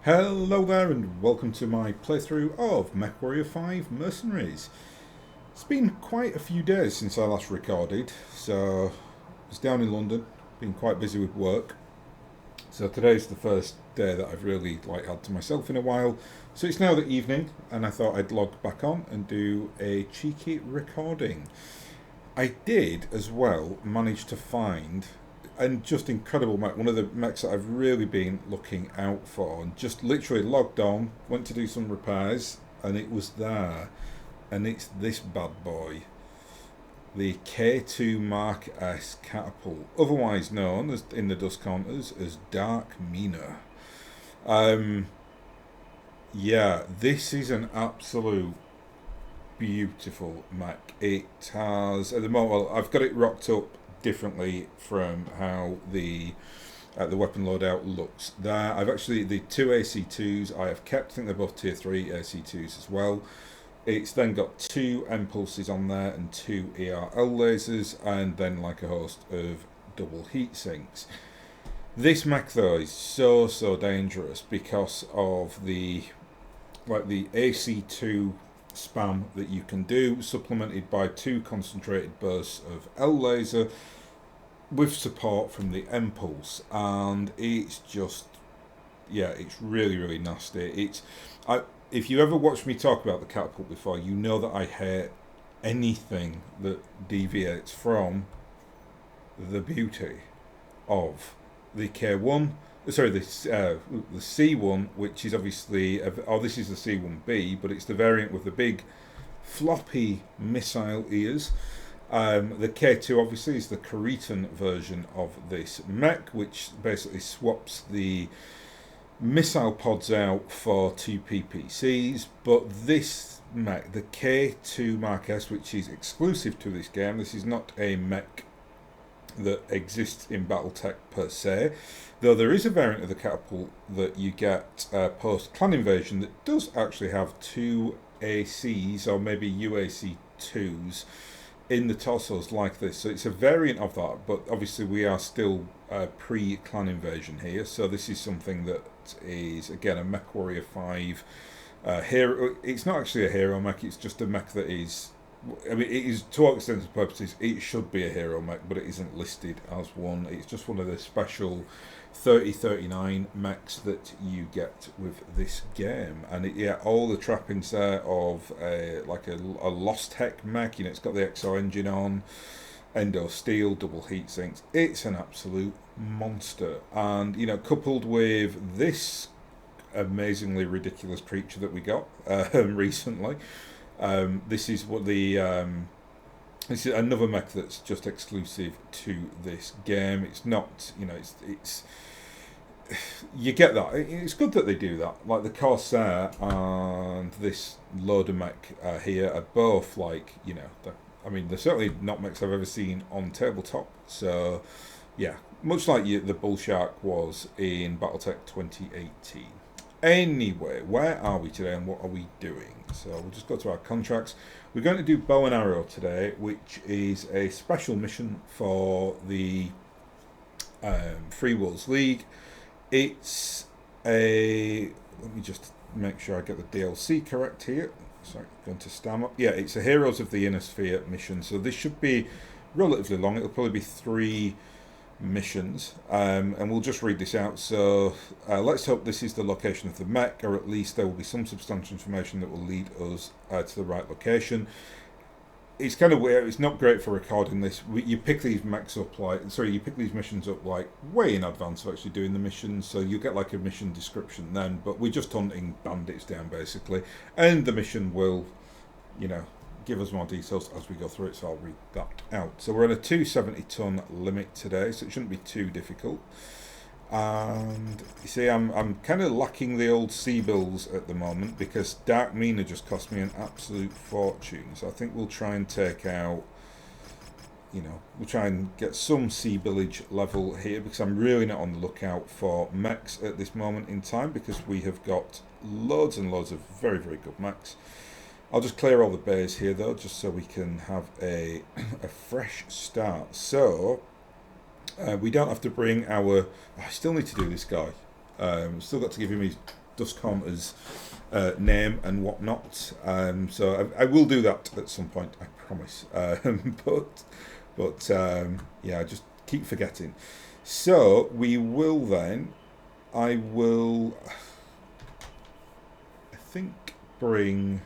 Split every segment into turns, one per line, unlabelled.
Hello there and welcome to my playthrough of MechWarrior 5 Mercenaries. It's been quite a few days since I last recorded, so I was down in London, been quite busy with work. So today's the first day that I've really had to myself in a while. So it's now the evening and I thought I'd log back on and do a cheeky recording. I did as well manage to find and just incredible mech, one of the mechs that I've really been looking out for, and just literally logged on, went to do some repairs, and it was there. And it's this bad boy, the K2 Mark S catapult, otherwise known as in the dust counters as Dark Mina. Um, yeah, this is an absolute beautiful mech. It has at the moment. Well, I've got it rocked up differently from how the weapon loadout looks. There, I've actually the two AC2s I have kept. I think they're both tier 3 AC2s as well. It's then got two M pulses on there and two ERL lasers, and then like a host of double heat sinks. This mech though is so dangerous because of the AC2 spam that you can do, supplemented by two concentrated bursts of L laser with support from the M pulse, and it's just it's really nasty. If you ever watched me talk about the catapult before, you know that I hate anything that deviates from the beauty of the K1. Sorry, the C1, which is obviously, this is the C1B, but it's the variant with the big floppy missile ears. The K2 obviously is the Cretan version of this mech, which basically swaps the missile pods out for two PPCs. But this mech, the K2 Mark S, which is exclusive to this game, this is not a mech that exists in Battletech per se, though there is a variant of the catapult that you get post clan invasion that does actually have two ACs or maybe UAC2s in the torsos like this. So it's a variant of that, but obviously we are still pre clan invasion here, so this is something that is again a MechWarrior 5 hero. It's not actually a hero mech, it's just a mech that is, I mean, it is, to all extents and purposes, it should be a hero mech, but it isn't listed as one. It's just one of the special 3039 mechs that you get with this game. And all the trappings there of a Lost Tech mech. It's got the EXO engine on, endo steel, double heat sinks. It's an absolute monster. And, coupled with this amazingly ridiculous creature that we got recently. This is another mech that's just exclusive to this game. It's not, it's you get that. It's good that they do that. Like the Corsair and this loader mech here are both they're certainly not mechs I've ever seen on tabletop. So yeah, much like the Bull Shark was in Battletech 2018. Anyway, where are we today and what are we doing? So we'll just go to our contracts. We're going to do bow and arrow today, which is a special mission for the Free Worlds League. It's let me just make sure I get the DLC correct here. Sorry, going to stam up. Yeah, it's a Heroes of the Inner Sphere mission. So this should be relatively long. It'll probably be 3 missions, and we'll just read this out. So let's hope this is the location of the mech, or at least there will be some substantial information that will lead us to the right location. It's kind of weird. It's not great for recording this. You pick these mechs up you pick these missions up way in advance of actually doing the missions, so you get a mission description then, but we're just hunting bandits down basically, and the mission will give us more details as we go through it, so I'll read that out. So we're at a 270-ton limit today, so it shouldn't be too difficult. And you see, I'm kind of lacking the old sea bills at the moment because Dark Mina just cost me an absolute fortune. So I think we'll try and take out, we'll try and get some sea billage level here, because I'm really not on the lookout for mechs at this moment in time, because we have got loads and loads of very good mechs. I'll just clear all the bays here though, just so we can have a fresh start. So we don't have to bring our... I still need to do this guy. Still got to give him his Dusk Haunter's name and whatnot. So I will do that at some point, I promise. But yeah, I just keep forgetting. So we will then. I think bring.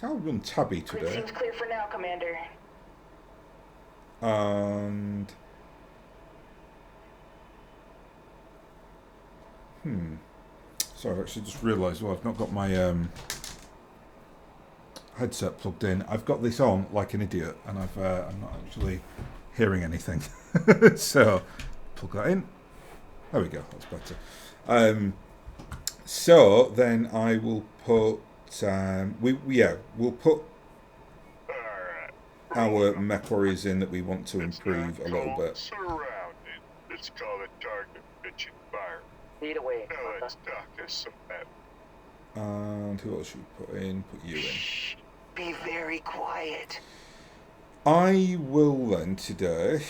I'll run Tabby today.
Seems clear for now, Commander.
And sorry, I've actually just realised. Well, I've not got my headset plugged in. I've got this on like an idiot, and I'm not actually hearing anything. So plug that in. There we go. That's better. So then I will put. We'll put our MechWarriors in that we want to improve a little bit.
Surrounded. Let's call it target pitch and fire.
Lead away.
Now let's talk us some map.
And who else should we put in? Put you in.
Shh. Be very quiet.
I will then today.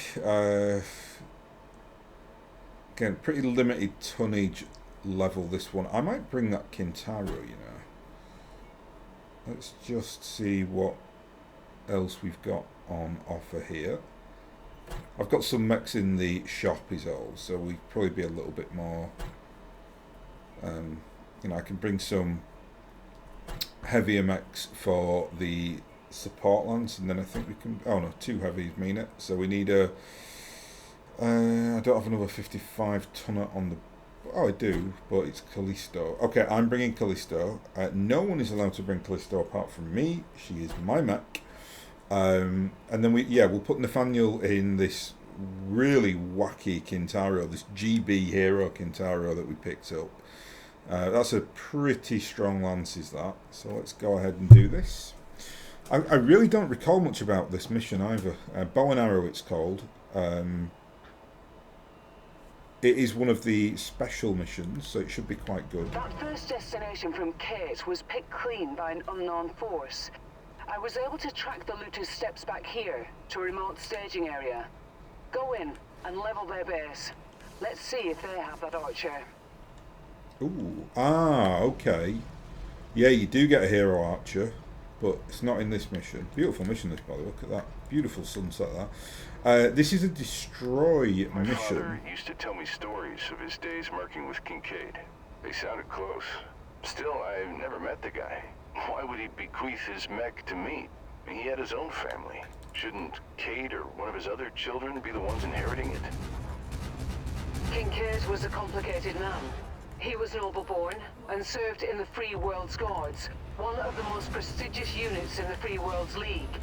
Again, pretty limited tonnage level this one. I might bring that Kintaro, you know. Let's just see what else we've got on offer here. I've got some mechs in the shop is all, so we'd probably be a little bit more. You know, I can bring some heavier mechs for the support lands, and then I think we can. Oh no, 2 heavies mean it. So we need a. I don't have another 55 tonner on the. Oh, I do, but it's Callisto. Okay, I'm bringing Callisto. No one is allowed to bring Callisto apart from me. She is my mech. And then we'll put Nathaniel in this really wacky Kintaro, this GB hero Kintaro that we picked up. That's a pretty strong lance, is that? So let's go ahead and do this. I really don't recall much about this mission either. Bow and Arrow, it's called. It is one of the special missions, so it should be quite good.
That first destination from Kate was picked clean by an unknown force. I was able to track the looters' steps back here to a remote staging area. Go in and level their base. Let's see if they have that archer.
Ooh, okay. Yeah, you do get a hero archer, but it's not in this mission. Beautiful mission, this, by the way. Look at that. Beautiful sunset, that. This is a destroy mission.
My father used to tell me stories of his days working with Kincaid. They sounded close. Still, I've never met the guy. Why would he bequeath his mech to me? He had his own family. Shouldn't Cade or one of his other children be the ones inheriting it?
Kincaid was a complicated man. He was noble-born and served in the Free World's Guards, one of the most prestigious units in the Free World's League.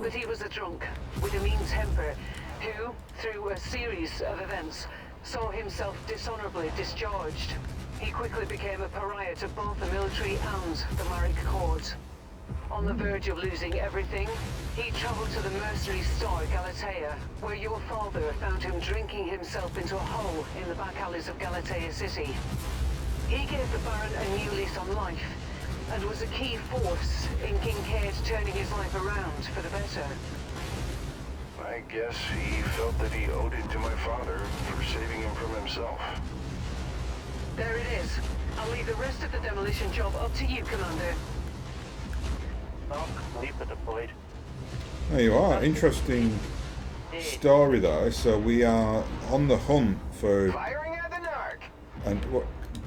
But he was a drunk with a mean temper who, through a series of events, saw himself dishonorably discharged. He quickly became a pariah to both the military and the Marek court. On the verge of losing everything, he traveled to the Mercenaries star Galatea, where your father found him drinking himself into a hole in the back alleys of Galatea City. He gave the Baron a new lease on life, and was a key force in Kincaid turning his life around for the better.
I guess he felt that he owed it to my father for saving him from himself.
There it is. I'll leave the rest of the demolition job up to you, Commander.
Leaper deployed.
There you are. Interesting story there. So we are on the hunt for.
Firing at the narc.
And what?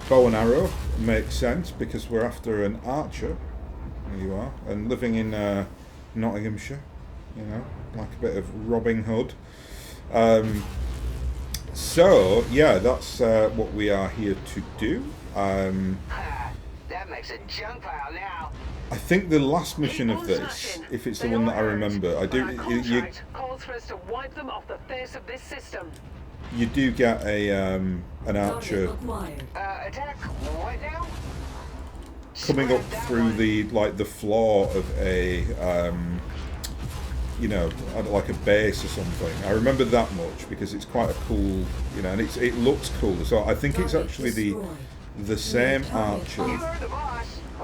Bow and arrow makes sense because we're after an archer. There you are. And living in Nottinghamshire, you know, like a bit of Robin Hood. So yeah, that's what we are here to do.
That makes a junk pile now.
I think the last mission of this, if it's the one that I remember, I do. You
calls for us to wipe them off the face of this system.
You do get a an archer
Attack what now?
coming up through the the floor of a you know, like a base or something. I remember that much because it's quite a cool, you know, and it looks cool. So I think it's actually the same archer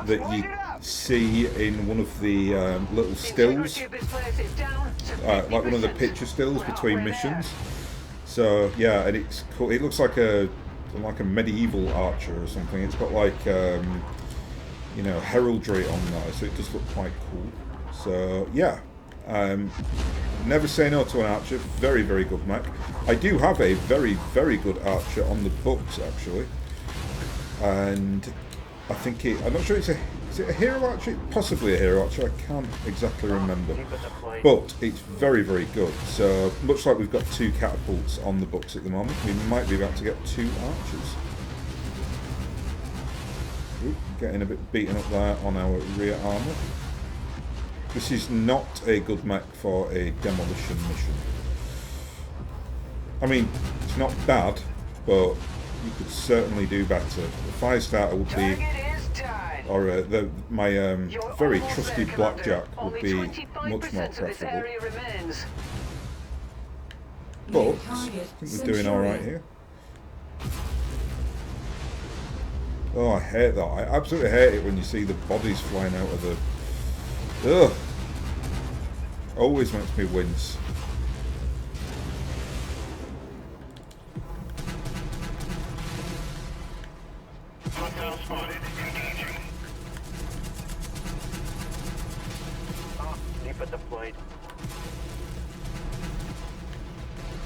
that you see in one of the little stills, like one of the picture stills between missions. So yeah, and it's cool. It looks like a like a medieval archer or something. It's got like you know, heraldry on there, so it does look quite cool. So yeah, never say no to an archer. Very, very good mech. I do have a very, very good archer on the books actually, and I think I'm not sure is it a hero archer? Possibly a hero archer. I can't exactly remember, but it's very, very good. So much like we've got 2 catapults on the books at the moment, we might be about to get 2 archers. Ooh, getting a bit beaten up there on our rear armour. This is not a good mech for a demolition mission. I mean, it's not bad, but you could certainly do better. The fire starter would be, or my very trusty blackjack would be much more preferable. But I think we're doing all right here. Oh, I hate that. I absolutely hate it when you see the bodies flying out of the... Ugh. Always makes me wince.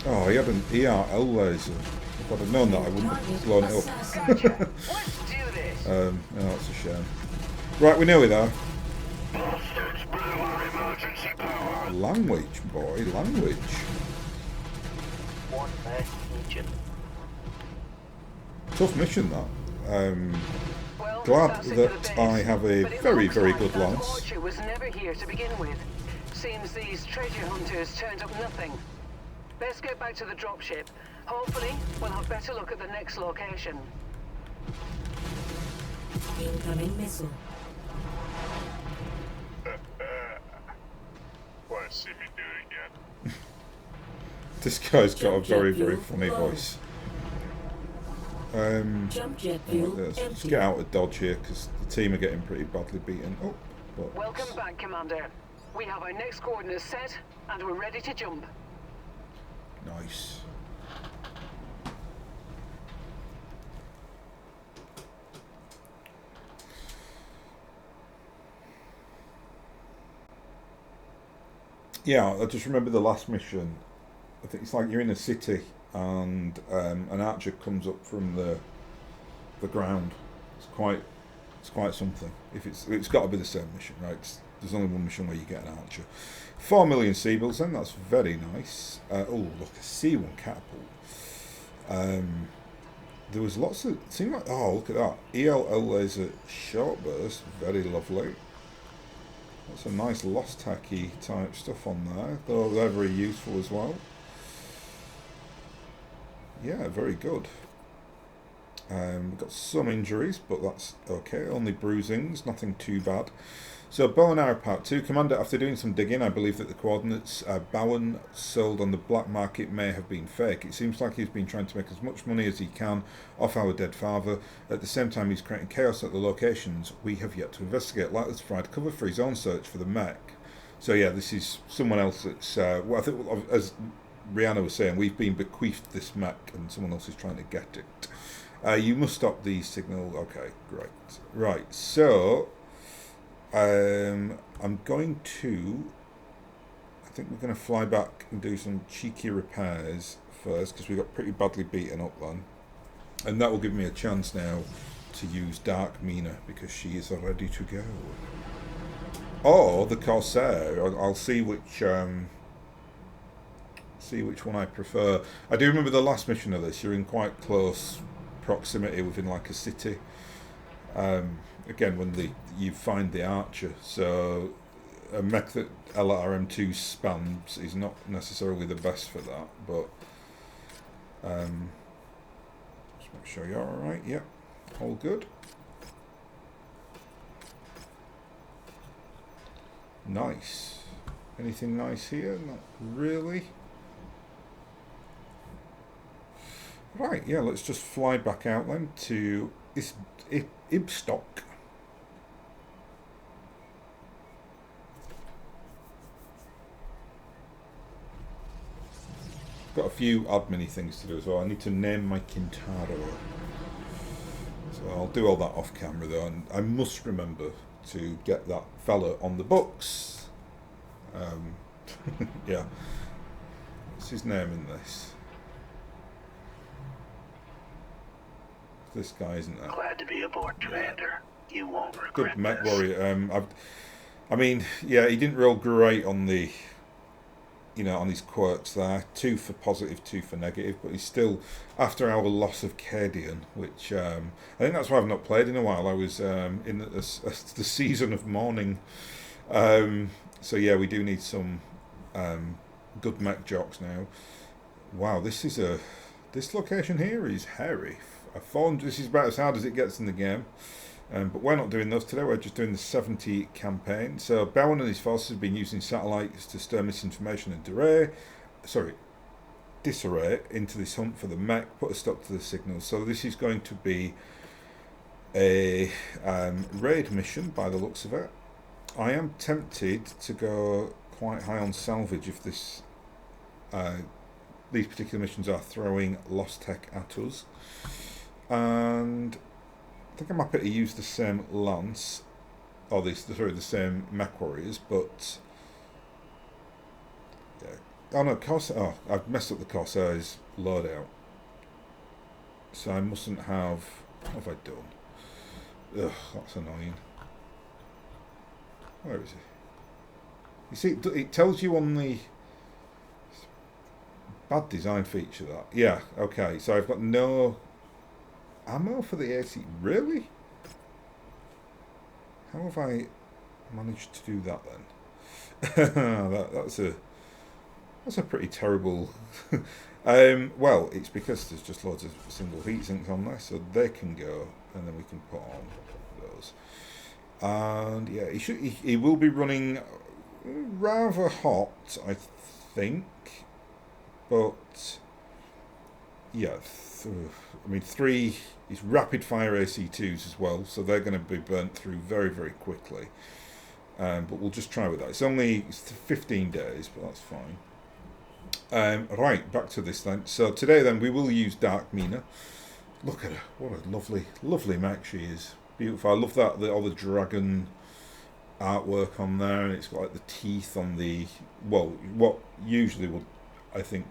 Oh, he had an ERL laser. If I'd have known that, I wouldn't have blown it up. No, that's a shame. Right, we're nearly there. Language, boy, language. Tough mission, that. Glad that I have a very, very good lance.
Was never here to begin with. Seems these treasure hunters turned up nothing. Best get back to the dropship. Hopefully, we'll have better look at the next location.
Incoming missile.
Want to see me do it again?
This guy's got a very, very funny voice.
Jump jet fuel
Let's get out of dodge here because the team are getting pretty badly beaten up. But
Welcome back, Commander. We have our next coordinates set, and we're ready to jump.
nice. Yeah, I just remember the last mission. I think it's like you're in a city and an archer comes up from the ground. It's quite something. If it's got to be the same mission, right? There's only one mission where you get an archer. 4 million Seabills, then that's very nice. Oh, look, a C1 catapult. There was lots of. It seemed like, oh, look at that. ELL laser short burst, very lovely. That's a nice lost tacky type stuff on there, though they're very useful as well. Yeah, very good. We've got some injuries, but that's okay. Only bruisings, nothing too bad. So, bow and arrow part 2. Commander, after doing some digging, I believe that the coordinates Bowen sold on the black market may have been fake. It seems like he's been trying to make as much money as he can off our dead father. At the same time, he's creating chaos at the locations we have yet to investigate. Likely to provide cover for his own search for the mech. So, yeah, this is someone else that's... well, I think, as Rihanna was saying, we've been bequeathed this mech and someone else is trying to get it. You must stop the signal. Okay, great. Right, so... I'm going to... I think we're going to fly back and do some cheeky repairs first, because we got pretty badly beaten up then. And that will give me a chance now to use Dark Mina, because she is ready to go. Or the Corsair. I'll see which one I prefer. I do remember the last mission of this. You're in quite close proximity within like a city. Again, when you find the archer, so a mech that LRM2 spams is not necessarily the best for that, but just make sure you're alright. Yep, all good. Nice. Anything nice here? Not really. Right, yeah, let's just fly back out then to Ibstock. got a few admin things to do as well. I need to name my Kintaro. So I'll do all that off camera though, and I must remember to get that fella on the books. Yeah. What's his name in this? This guy, isn't there?
Glad to be aboard, Commander. You won't
Good
regret this.
MechWarrior. I mean, yeah, he didn't real great on the, on his quirks there. 2 for positive, 2 for negative, but he's still, after our loss of Cadian, which I think that's why I've not played in a while. I was in the season of mourning. So yeah, we do need some good mech jocks now. Wow, this location here is hairy. This is about as hard as it gets in the game. But we're not doing those today, we're just doing the 70 campaign. So Bowen and his forces have been using satellites to stir misinformation and disarray into this hunt for the mech, put a stop to the signals. So this is going to be a raid mission by the looks of it. I am tempted to go quite high on salvage if these particular missions are throwing lost tech at us. And I think I'm happy to use the same lance, or the same MechWarriors, but yeah. Oh no, I've messed up the Corsair's loadout, so I mustn't have. What have I done? Ugh, that's annoying. Where is he? You see, it tells you on the bad design feature that. Yeah, okay. So I've got no ammo for the AC. Really? How have I managed to do that then? That's a pretty terrible. Well, it's because there's just loads of single heat sinks on there, so they can go, and then we can put on those. And yeah, he will be running rather hot, I think, but yeah, I mean 3 is rapid fire AC2s as well, so they're going to be burnt through very, very quickly. But we'll just try with that. It's 15 days, but that's fine. Right, back to this then. So today then we will use Dark Mina. Look at her, what a lovely, lovely mech she is. Beautiful. I love that all the dragon artwork on there, and it's got like the teeth on the what usually would, I think.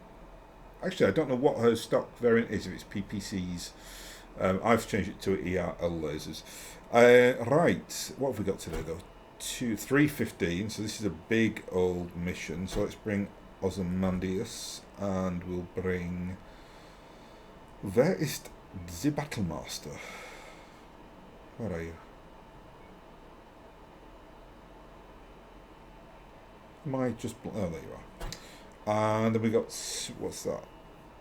Actually, I don't know what her stock variant is, if it's PPCs. I've changed it to ERL lasers. Right, what have we got today though? 3:15. So this is a big old mission. So let's bring Ozymandias, and we'll bring. Where is the Battlemaster? Where are you? Am I just... Oh, there you are. And then we got... What's that?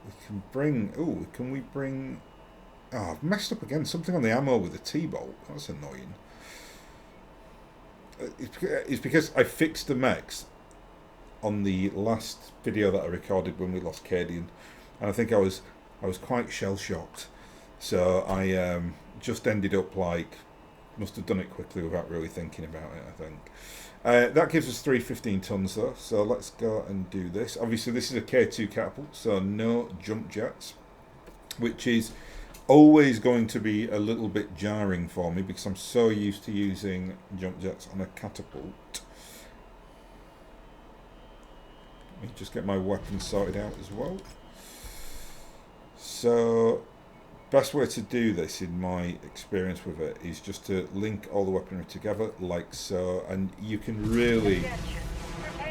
We can bring... Oh, can we bring... Oh, I've messed up again. Something on the ammo with the T-bolt. That's annoying. It's because I fixed the mechs on the last video that I recorded when we lost Cadian. And I think I was quite shell-shocked. So I just ended up like... Must have done it quickly without really thinking about it, I think. That gives us 315 tons though, so let's go and do this. Obviously this is a K2 catapult, so no jump jets, which is always going to be a little bit jarring for me because I'm so used to using jump jets on a catapult. Let me just get my weapons sorted out as well. So best way to do this in my experience with it is just to link all the weaponry together like so, and you can really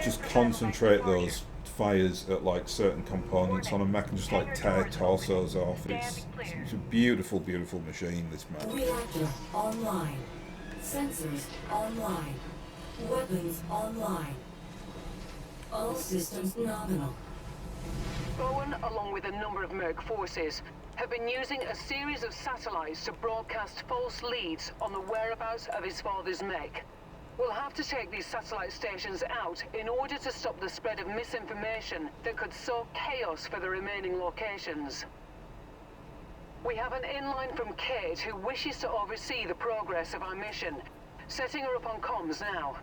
just concentrate those fires at like certain components on a mech and just like tear torsos off. It's a beautiful, beautiful machine, this mech.
Reactor online. Sensors online. Weapons online. All systems nominal.
Bowen, along with a number of Merc forces, have been using a series of satellites to broadcast false leads on the whereabouts of his father's mech. We'll have to take these satellite stations out in order to stop the spread of misinformation that could sow chaos for the remaining locations. We have an inline from Kate who wishes to oversee the progress of our mission. Setting her up on comms now.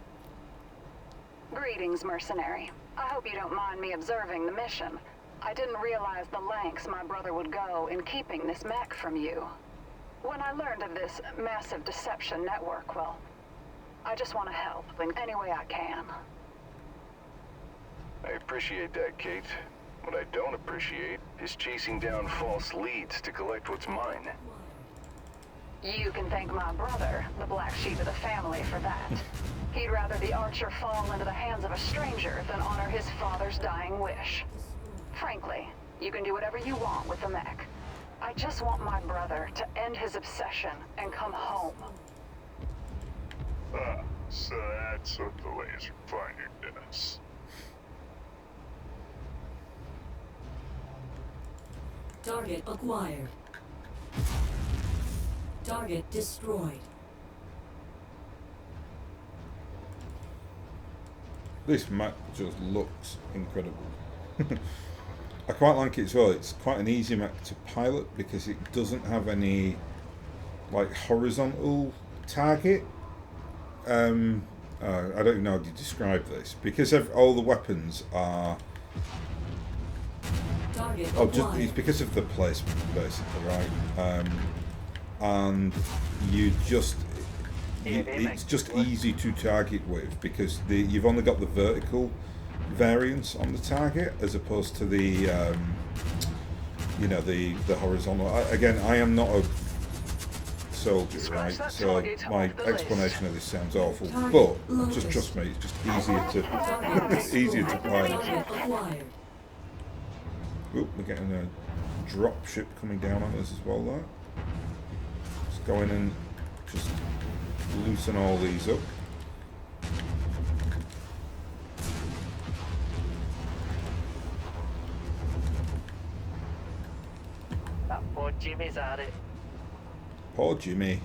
Greetings, mercenary. I hope you don't mind me observing the mission. I didn't realize the lengths my brother would go in keeping this mech from you. When I learned of this massive deception network, well, I just want to help in any way I can.
I appreciate that, Kate. What I don't appreciate is chasing down false leads to collect what's mine.
You can thank my brother, the black sheep of the family, for that. He'd rather the Archer fall into the hands of a stranger than honor his father's dying wish. Frankly, you can do whatever you want with the mech. I just want my brother to end his obsession and come home.
Ah, so that's what the laser finder does.
Target acquired. Target destroyed.
This map just looks incredible. I quite like it as well. It's quite an easy map to pilot because it doesn't have any like horizontal target. I don't even know how to describe this because all the weapons are. It's because of the placement, basically, right? And it's just easy to target with because you've only got the vertical variance on the target as opposed to the the horizontal. Again, I am not a soldier, right? So my explanation of this sounds awful, but just trust me, it's just easier to pilot. Oop, we're getting a drop ship coming down on us as well there. Just go in and just loosen all these up.
That poor Jimmy's at it.
Poor Jimmy.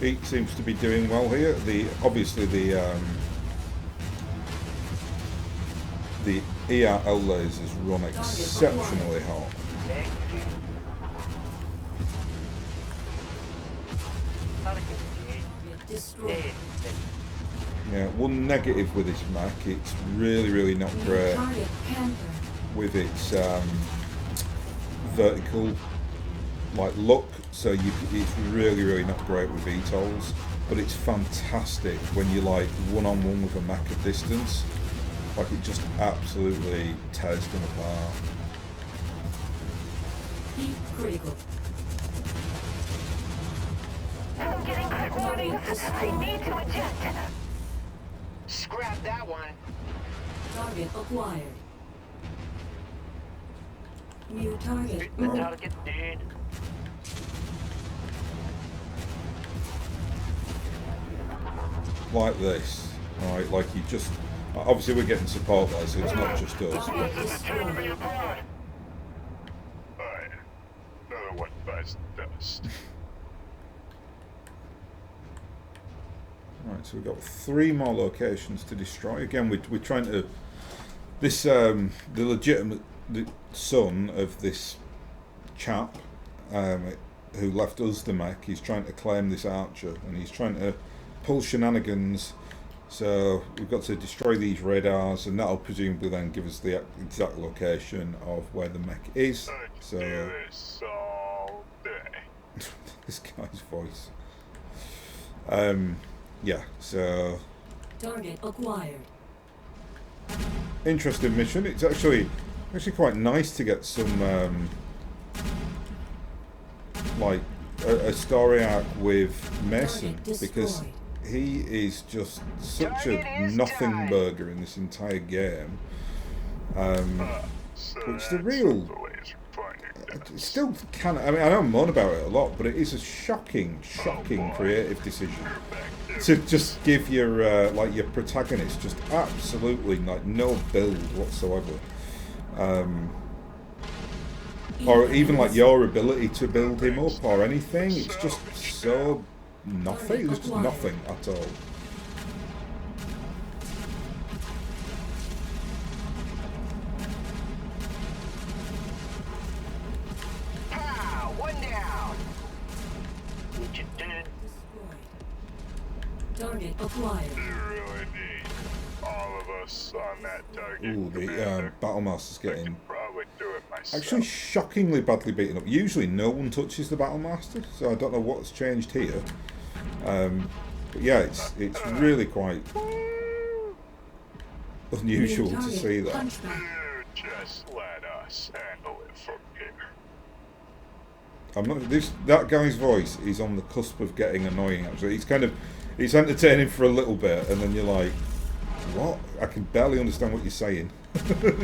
He seems to be doing well here. Obviously the ERL lasers run exceptionally hot. Yeah, one negative with this Mac, it's really not great with its vertical look. So it's really not great with VTOLs, but it's fantastic when you're one-on-one with a Mac at distance. It just absolutely tears them apart.
Heat critical.
I'm getting quick warning. I need to eject.
Scrap that one.
Target acquired. New target.
The target, dude.
Like this, alright, you just... Obviously we're getting support there, so it's not just us.
Alright. Another one bites the dust.
Right, so we've got 3 more locations to destroy. Again, we're trying to... This, the legitimate son of this chap who left us the mech, he's trying to claim this Archer, and he's trying to pull shenanigans. So we've got to destroy these radars, and that'll presumably then give us the exact location of where the mech is. So
do this all day.
this guy's voice. Yeah, so
Target acquired.
interesting mission. It's actually quite nice to get some a story arc with Mason, because he is just such a nothing burger in this entire game. Which the real still can. I mean, I don't moan about it a lot, but it is a shocking creative decision to just give your your protagonist just absolutely no build whatsoever, or even your ability to build him up or anything. It's just so nothing. It's just nothing at all.
acquired.
You really need all of us on that target.
Ooh, the
Commander.
Battlemaster's
I
getting
could probably do it myself.
actually shockingly badly beaten up. Usually no one touches the Battlemaster, so I don't know what's changed here. But yeah, it's really quite unusual to see that.
Punchback.
You just let us handle it from here.
I'm not. That guy's voice is on the cusp of getting annoying. Actually, it's entertaining for a little bit, and then you're like, "What? I can barely understand what you're saying."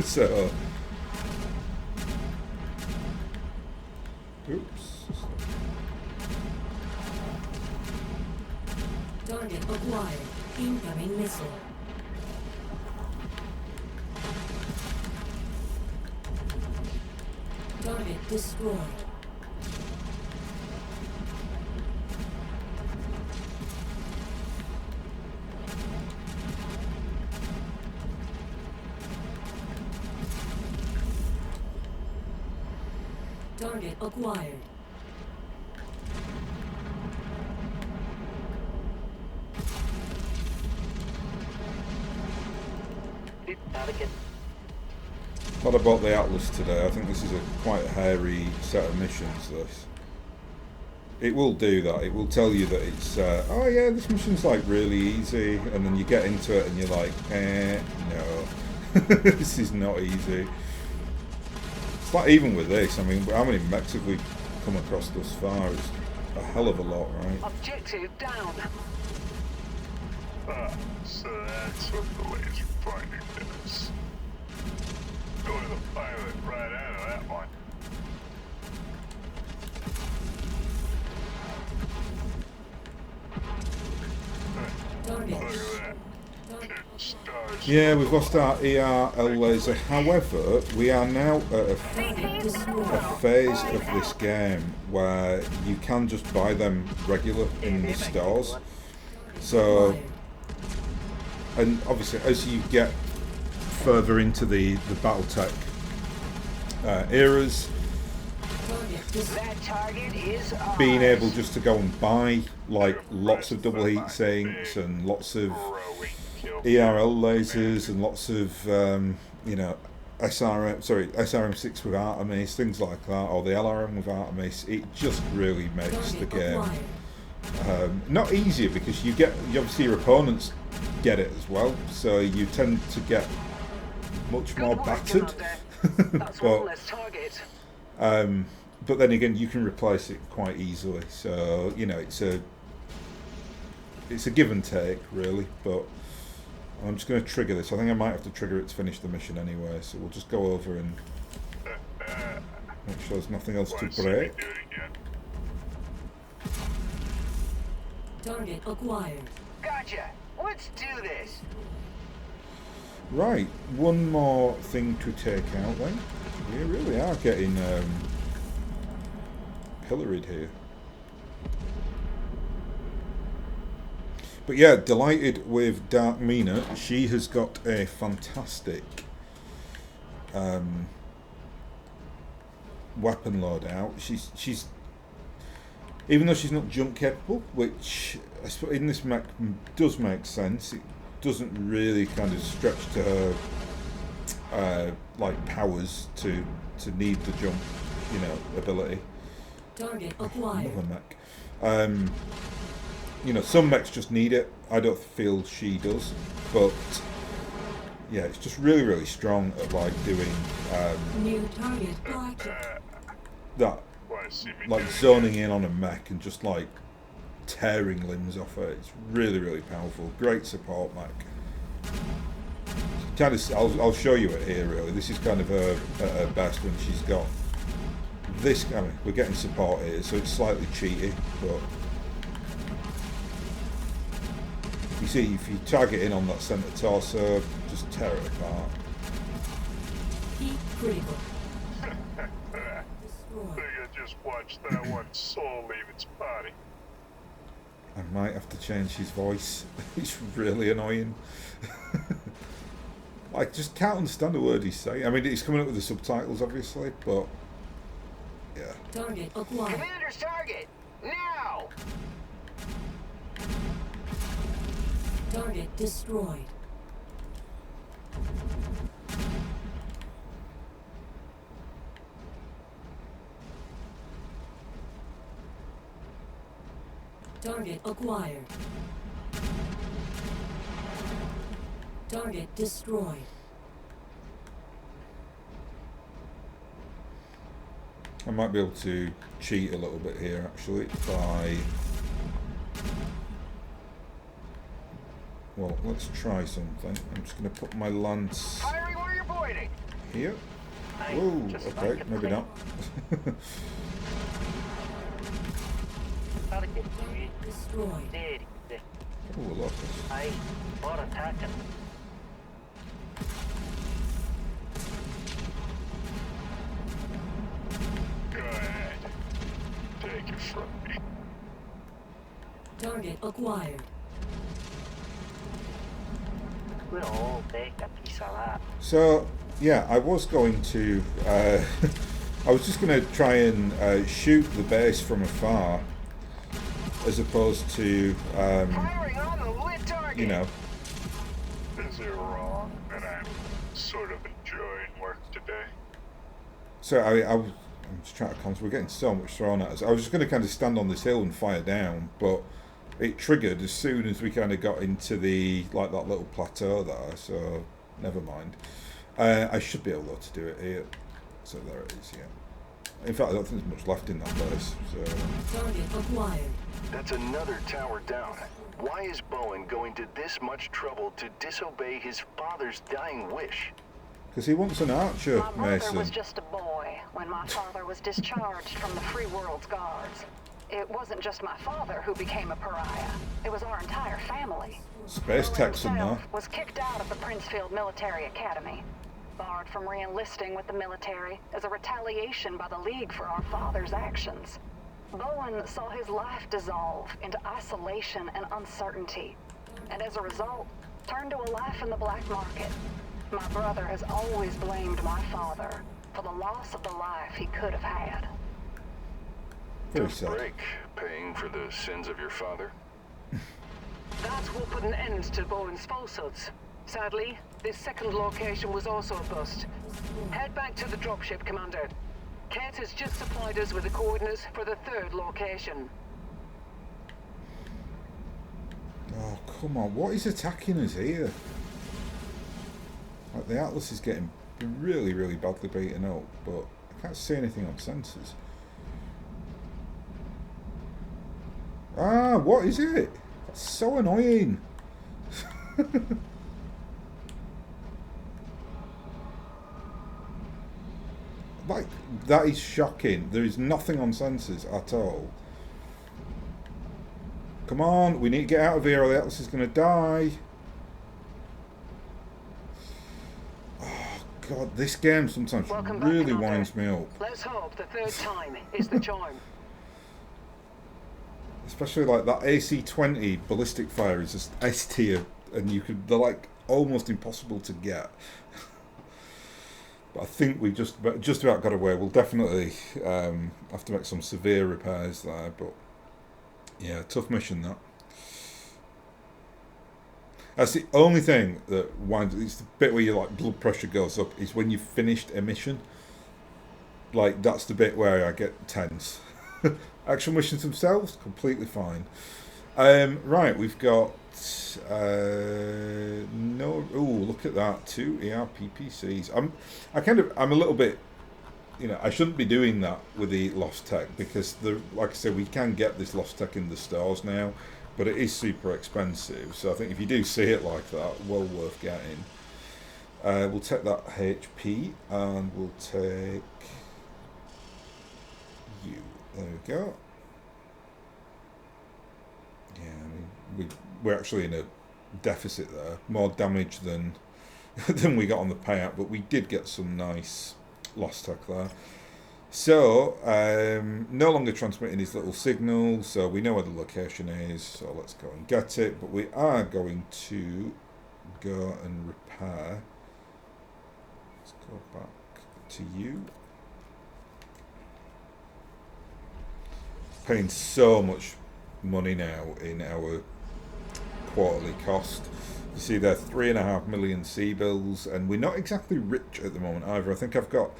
So, oops.
Target acquired. Incoming missile. Target destroyed. Target acquired.
Not again.
Not about the Atlas today. I think this is a quite hairy set of missions. This. It will do that. It will tell you that it's, oh yeah, this mission's like really easy, and then you get into it and you're like, no, this is not easy. It's like even with this. I mean, how many mechs have we come across thus far? It's a hell of a lot, right?
Objective down.
So that's what the laser finder does. Go to the pilot right out of that one.
Target.
Look at that. 2 stars.
Yeah, we've lost our ERL laser. However, we are now at a
Target destroyed.
phase of this game where you can just buy them regular in the stores. So,
Acquired.
and obviously as you get further into the BattleTech eras,
Target destroyed.
That target is ours.
being able just to go and buy like lots of double heat sinks and lots of
Growing kill.
ERL lasers and lots of you know, SRM6 with Artemis, things like that, or the LRM with Artemis, it just really makes the
Target
game
acquired.
not easier, because you obviously your opponents get it as well, so you tend to get much more
Good work,
battered.
Commander. That's one
but
less target.
but then again, you can replace it quite easily. So you know, it's a give and take really. But I'm just going to trigger this. I think I might have to trigger it to finish the mission anyway. So we'll just go over and make sure there's nothing else to
Wanna see me
break.
do it again?
Target acquired.
Gotcha. Let's do this.
Right, one more thing to take out then. We really are getting pilloried here. But yeah, delighted with Dark Mina. She has got a fantastic weapon loadout. She's even though she's not jump capable, which I suppose in this mech does make sense. It doesn't really kind of stretch to her like powers to need the jump, you know, ability.
Target acquired.
Another mech. You know, some mechs just need it. I don't feel she does, but yeah, it's just really, really strong at like doing
New target locked.
that,
Wanna see me
like
do it
zoning in on a mech and just like tearing limbs off her. It's really, really powerful. Great support mech. Kind of, I'll show you it here. Really, this is kind of her best when she's got this. I mean, we're getting support here, so it's slightly cheaty, but you see, if you target in on that centre torso, just tear it apart.
Heat critical.
I
Destroyed.
think I just watched that one soul leave its body.
I might have to change his voice. It's really annoying. I just can't understand a word he's saying. I mean, he's coming up with the subtitles, obviously, but yeah.
Target acquired.
Commander's target. Now.
Target destroyed. Target acquired. Target destroyed.
I might be able to cheat a little bit here actually by... Well, let's try something. I'm just going to put my lance
Firing where you're pointing.
here.
I
Whoa,
just
okay,
like to
maybe
play.
not.
Target
Destroyed.
dead.
Oh, look.
I bought attacking.
Go ahead. Take it from me.
Target acquired.
We'll all take a piece of that.
So, yeah, I was going to... I was just going to try and shoot the base from afar, as opposed to,
Firing on the lit target.
you know...
Is it wrong that I'm sort of enjoying work today?
So, I'm just trying to concentrate. We're getting so much thrown at us. I was just going to kind of stand on this hill and fire down, but it triggered as soon as we kind of got into the, like, that little plateau there, so never mind. I should be able to do it here. So there it is, yeah. In fact, I don't think there's much left in that base, so...
Target acquired.
That's another tower down. Why is Bowen going to this much trouble to disobey his father's dying wish?
Because he wants an archer,
My brother
Mason.
was just a boy when my father was discharged from the Free World's guards. It wasn't just my father who became a pariah. It was our entire family.
Space
Bowen
Texan there.
himself was kicked out of the Princefield Military Academy, barred from re-enlisting with the military as a retaliation by the League for our father's actions. Bowen saw his life dissolve into isolation and uncertainty, and as a result, turned to a life in the black market. My brother has always blamed my father for the loss of the life he could have had.
Very
Tough
sad.
break, paying for the sins of your father.
That will put an end to Bowen's falsehoods. Sadly, this second location was also a bust. Head back to the dropship, Commander. Kate has just supplied us with the coordinates for the third location.
Oh, come on. What is attacking us here? Like, the Atlas is getting really, really badly beaten up, but I can't see anything on sensors. Ah, what is it? That's so annoying. Like, that is shocking. There is nothing on sensors at all. Come on, we need to get out of here or the Atlas is going to die. Oh, God, this game sometimes
Welcome back,
really
Commander.
winds me up.
Let's hope the third time is the charm.
Especially like that AC-20 ballistic fire is just S tier, and they're like almost impossible to get. But I think we just about got away. We'll definitely have to make some severe repairs there. But yeah, tough mission that. That's the only thing that winds. It's the bit where your like blood pressure goes up. Is when you've finished a mission. Like that's the bit where I get tense. Actual missions themselves, completely fine. Right, we've got no. Oh, look at that! 2 ERPPCs. I'm a little bit. You know, I shouldn't be doing that with the Lost Tech because like I said, we can get this Lost Tech in the stores now, but it is super expensive. So I think if you do see it like that, well worth getting. We'll take that HP and we'll take you. There we go. Yeah, I mean, we're actually in a deficit there. More damage than than we got on the payout, but we did get some nice Lost Tech there. So, no longer transmitting his little signal, so we know where the location is, so let's go and get it. But we are going to go and repair. Let's go back to you. Paying so much money now in our quarterly cost. You see there 3.5 million sea bills, and we're not exactly rich at the moment either. I think I've got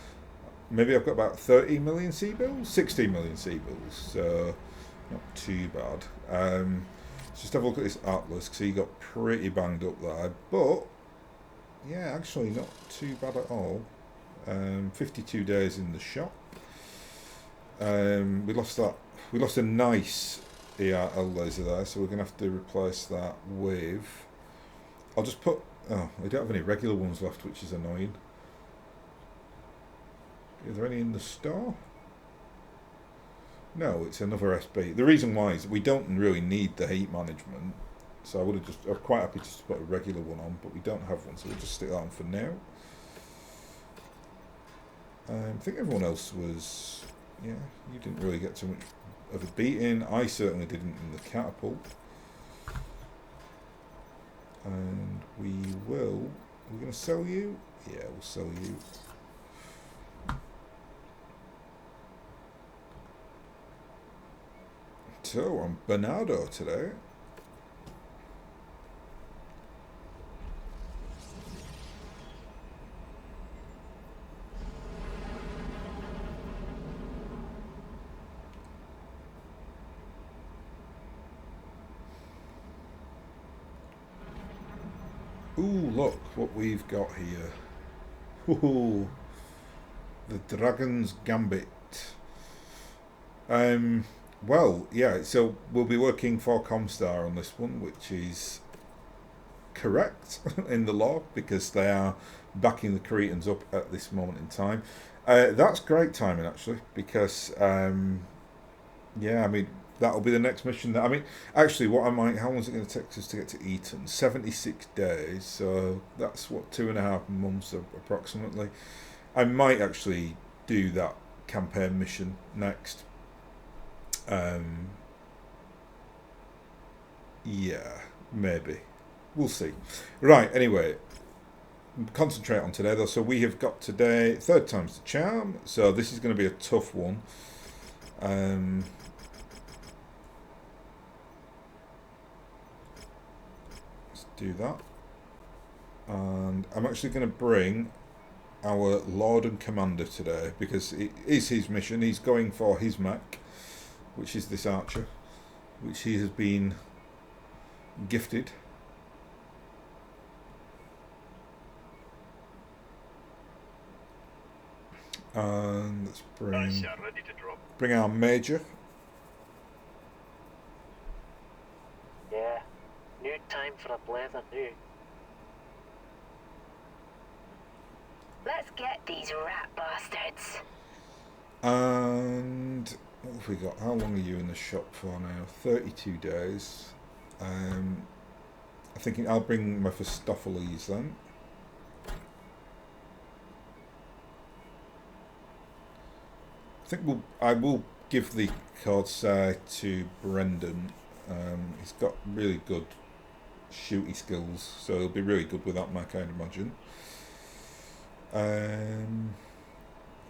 about 30 million sea bills, 16 million sea bills, so not too bad. Let's just have a look at this Atlas, because he got pretty banged up there, but yeah, actually not too bad at all. 52 days in the shop. We lost a nice ERL laser there, so we're going to have to replace that with... I'll just put... Oh, we don't have any regular ones left, which is annoying. Are there any in the store? No, it's another SB. The reason why is we don't really need the heat management, so I'm quite happy just to put a regular one on, but we don't have one, so we'll just stick that on for now. I think everyone else was... Yeah, you didn't really get too much of a beating. I certainly didn't in the catapult. And we're going to sell you? Yeah, we'll sell you. So, I'm Bernardo today. Ooh, look what we've got here. Ooh, the Dragon's Gambit. Well, yeah, so we'll be working for Comstar on this one, which is correct in the law, because they are backing the Cretans up at this moment in time. That's great timing, actually, because, yeah, I mean, that'll be the next mission. How long is it going to take us to get to Eton? 76 days, so that's, what, 2.5 months approximately. I might actually do that campaign mission next. Yeah, maybe. We'll see. Right, anyway, concentrate on today though. So we have got today, 3rd time's the charm, so this is going to be a tough one. Let's do that. And I'm actually going to bring our Lord and Commander today, because it is his mission. He's going for his mech, which is this archer, which he has been gifted. And let's bring our major.
Yeah, new time for a blether new.
Let's get these rat bastards.
And what have we got? How long are you in the shop for now? 32 days. I'm thinking I'll bring Mephistopheles then. I will give the Corsair to Brendan. He's got really good shooty skills, so he'll be really good with that mech, I'd imagine.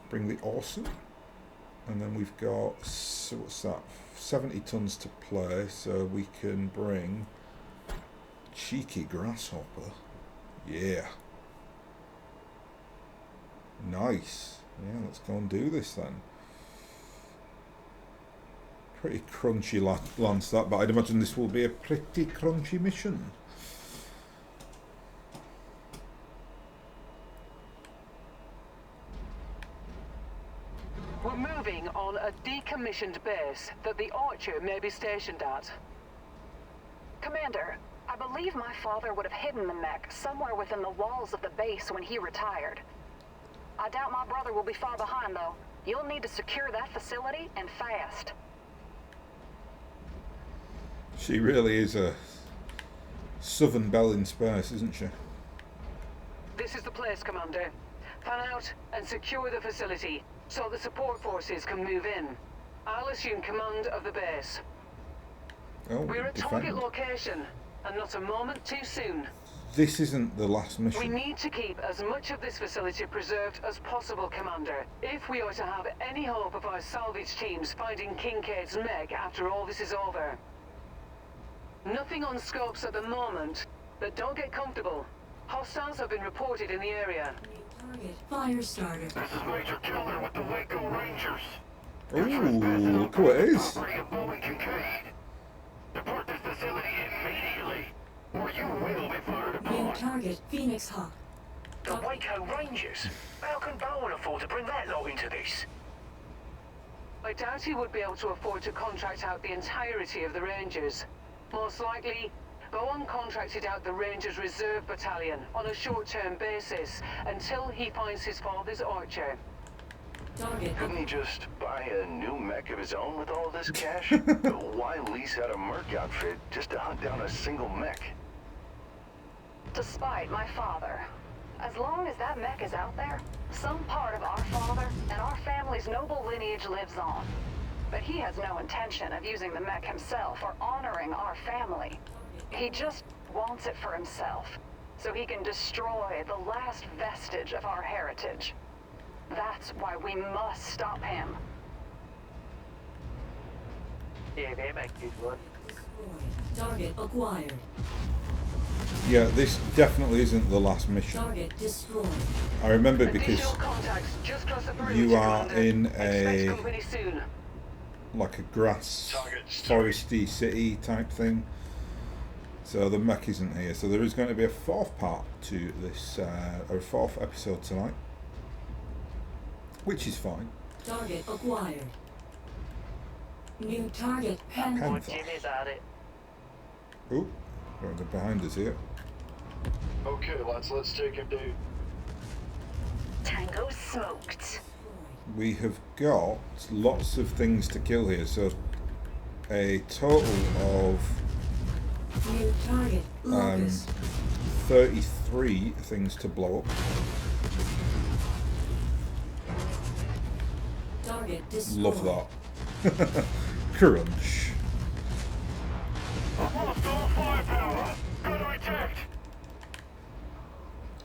Bring the Awesome. And then we've got, so what's that, 70 tons to play, so we can bring Cheeky Grasshopper. Yeah. Nice. Yeah, let's go and do this then. Pretty crunchy lance that, but I'd imagine this will be a pretty crunchy mission.
We're moving on a decommissioned base that the Archer may be stationed at.
Commander, I believe my father would have hidden the mech somewhere within the walls of the base when he retired. I doubt my brother will be far behind, though. You'll need to secure that facility, and fast.
She really is a Southern Belle in space, isn't she?
This is the place, Commander. Fan out and secure the facility so the support forces can move in. I'll assume command of the base.
Oh,
We're at target location, and not a moment too soon.
This isn't the last mission.
We need to keep as much of this facility preserved as possible, Commander, if we are to have any hope of our salvage teams finding Kincaid's mech after all this is over. Nothing on scopes at the moment, but don't get comfortable. Hostiles have been reported in the area.
Target fire starter.
This is Major Killer with the Waco Rangers.
Ooh, look who it is.
Kincaid. Depart this facility immediately, or you will be fired
New
upon.
target Phoenix Hawk.
The Waco Rangers? How can Bowen afford to bring that lot into this?
I doubt he would be able to afford to contract out the entirety of the Rangers. Most likely, Bowen contracted out the Rangers Reserve Battalion on a short-term basis until he finds his father's archer.
Target.
Couldn't he just buy a new mech of his own with all this cash? Why lease out a merc outfit just to hunt down a single mech?
Despite my father, as long as that mech is out there, some part of our father and our family's noble lineage lives on. But he has no intention of using the mech himself or honoring our family. He just wants it for himself, so he can destroy the last vestige of our heritage. That's why we must stop him.
Yeah, they make good one.
Target acquired.
Yeah, this definitely isn't the last mission.
Target destroyed.
I remember because
Additional contacts just cross the perimeter,
you are
Commander.
in
Expect
a
company soon.
like a grass foresty city type thing. So the mech isn't here. So there is going to be a fourth part to this, or a fourth episode tonight, which is fine.
Target acquired. New target
Oh,
Panther.
Jimmy's at it.
Oh, they're behind us here.
Okay, lads, let's take him down.
Tango smoked.
We have got lots of things to kill here. So a total of
New target Locust.
33 things to blow up.
Target destroyed.
Love that. Crunch.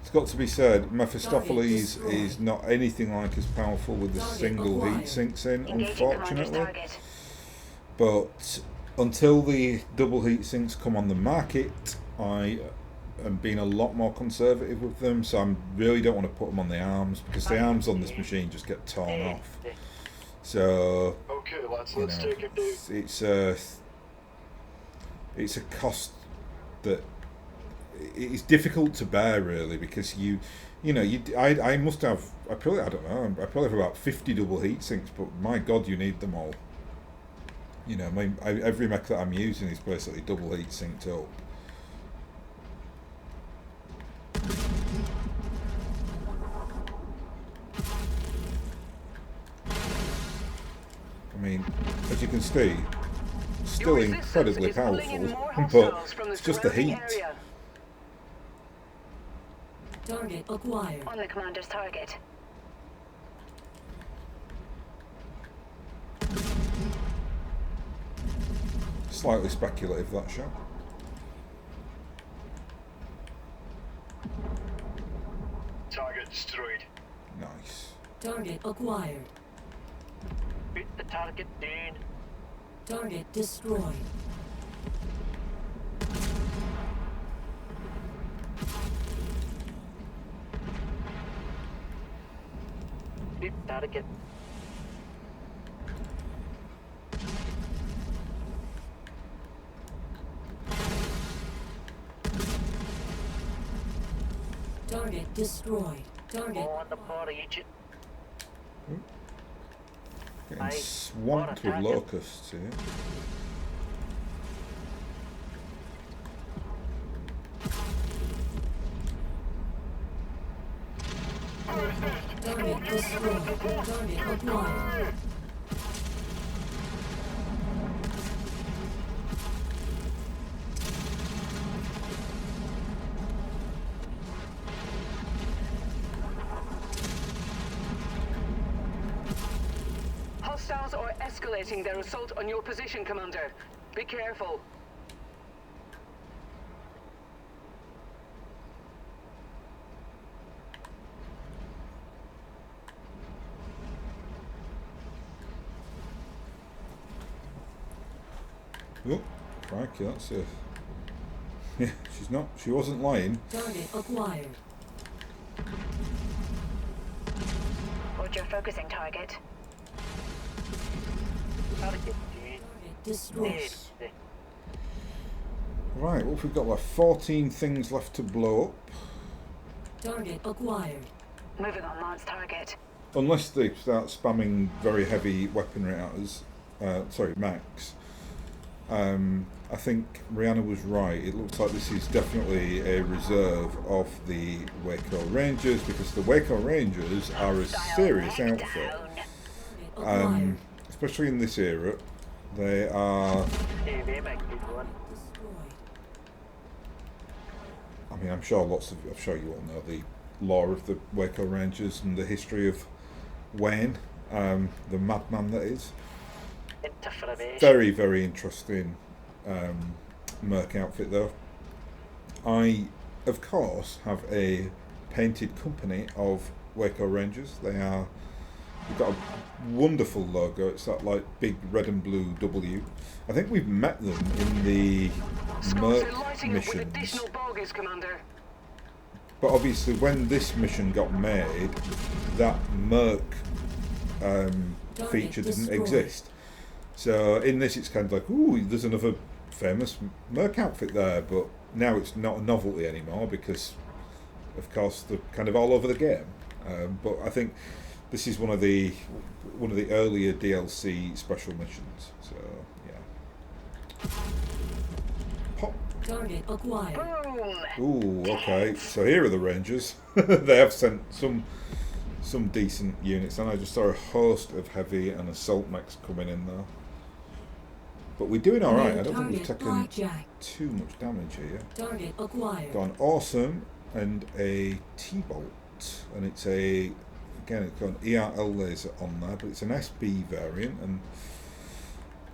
It's got to be said, Mephistopheles is not anything like as powerful with the single heat sinks in,
Engaging commander's
unfortunately.
target.
But until the double heat sinks come on the market, I am being a lot more conservative with them, so I really don't want to put them on the arms, because the arms on this machine just get torn off. So,
Okay, lads,
you
let's
know,
take him down.
it's a cost that it is difficult to bear, really, because I must have, I probably have about 50 double heat sinks, but my god, you need them all. You know, every mech that I'm using is basically double heat synced up. I mean, as you can see, still
Your
incredibly
resistance is pulling in
powerful,
more
but
hostiles from the
it's just the
surrounding
heat.
area.
Target acquired.
On the commander's target.
Slightly speculative, that shot.
Target destroyed.
Nice.
Target acquired.
Put the target down.
Target destroyed.
Put target.
Target destroyed. Target.
On the poor agent.
Getting
Aye.
swamped with
What a
locusts here.
Target destroyed. Target acquired.
Hostiles are escalating their assault on your position, Commander. Be careful.
Oh, crikey, that's a Yeah, she's not. She wasn't lying.
Target acquired.
Roger, focusing target.
Target doing.
Target destroyed.
Nice. Right, what have we got left? 14 things left to blow up.
Target acquired.
Moving on Lance target.
Unless they start spamming very heavy weaponry at us. Sorry, mechs. I think Rihanna was right. It looks like this is definitely a reserve of the Waco Rangers, because the Waco Rangers are a serious outfit.
Acquired.
Especially in this era. They are...
Hey, they make good one.
Destroyed.
I mean, I'm sure you all know the lore of the Waco Rangers and the history of Wayne, the madman that is.
Interformation.
Very, very interesting merc outfit though. I, of course, have a painted company of Waco Rangers. They've got a wonderful logo. It's that like big red and blue W. I think we've met them in the
Scouts
merc
are lighting up with
missions.
additional bogies, Commander.
But obviously, when this mission got made, that merc feature didn't
destroyed.
exist. So in this, it's kind of like, ooh, there's another famous merc outfit there. But now it's not a novelty anymore because, of course, they're kind of all over the game. But I think this is one of the earlier DLC special missions. So yeah. Pop.
Target acquired.
Ooh, okay. So here are the Rangers. They have sent some decent units, and I just saw a host of heavy and assault mechs coming in there. But we're doing all right. I don't think we've
Target
taken
blackjack.
too much damage here.
Target acquired.
Got an awesome and a T-bolt, and it's a it's got an ERL laser on there, but it's an SB variant, and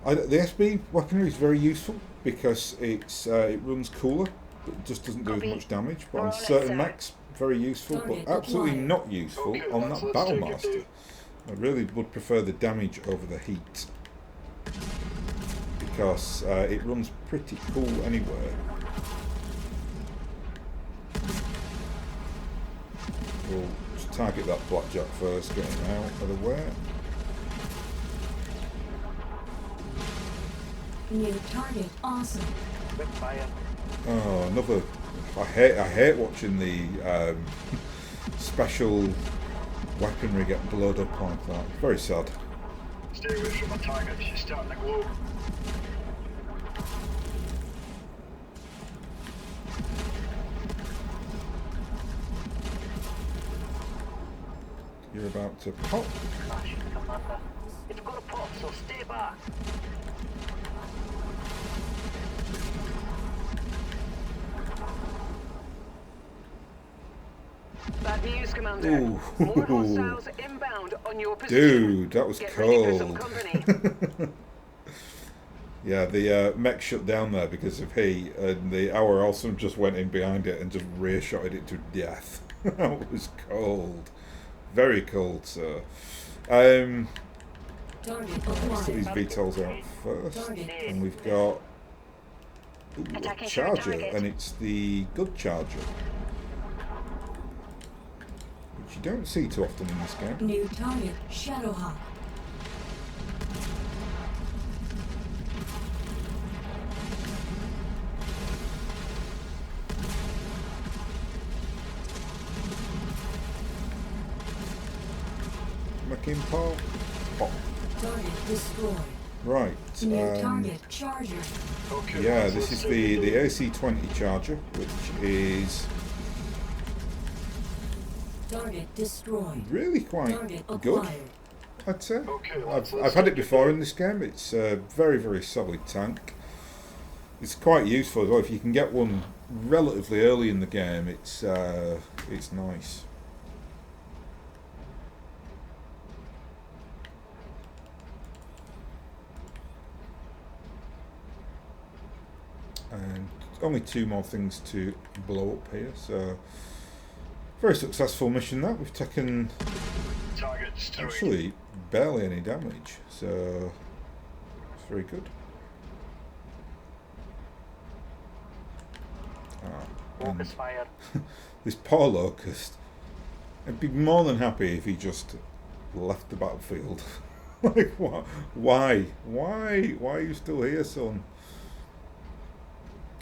the SB weaponry is very useful because it runs cooler, but it just doesn't do as much damage. But on certain mechs, very useful, but absolutely not useful on that Battlemaster. I really would prefer the damage over the heat because it runs pretty cool anyway. We'll just target that blackjack first, get him out of the way.
New target awesome.
Quick fire.
Oh, another. I hate watching the special weaponry get blown up like that. Very sad.
Stay away from my target, she's starting to glow.
You're about to pop.
Smashing commander. It's got to pop, so stay back.
Bad news, Commander.
Ooh.
More hostiles inbound on your position.
Dude, that was
Get ready for some
cold.
company.
Yeah, the mech shut down there because of heat, and the Our Awesome just went in behind it and just rear-shotted it to death. That was cold. Very cold, sir.
Target
Let's get these
acquired.
VTOLs out first.
Target.
And we've got a
Attacking
charger,
target.
and it's the good charger, which you don't see too often in this game.
New target Shadowhawk.
Making pop. Pop.
Target destroyed.
Right.
New target Charger.
Okay,
Yeah,
lads,
this
let's
is
see.
the AC-20 charger, which is
Target destroyed.
really quite
Target
good,
acquired.
I'd say.
Okay, lads,
I've
let's
had it
take
before in this game. It's a very, very solid tank. It's quite useful as well. If you can get one relatively early in the game, it's nice. And only two more things to blow up here, so very successful mission that. We've taken
Target destroyed.
actually barely any damage, so it's very good.
Focus fire.
This poor locust. I'd be more than happy if he just left the battlefield. Like, what? Why? Why are you still here, son?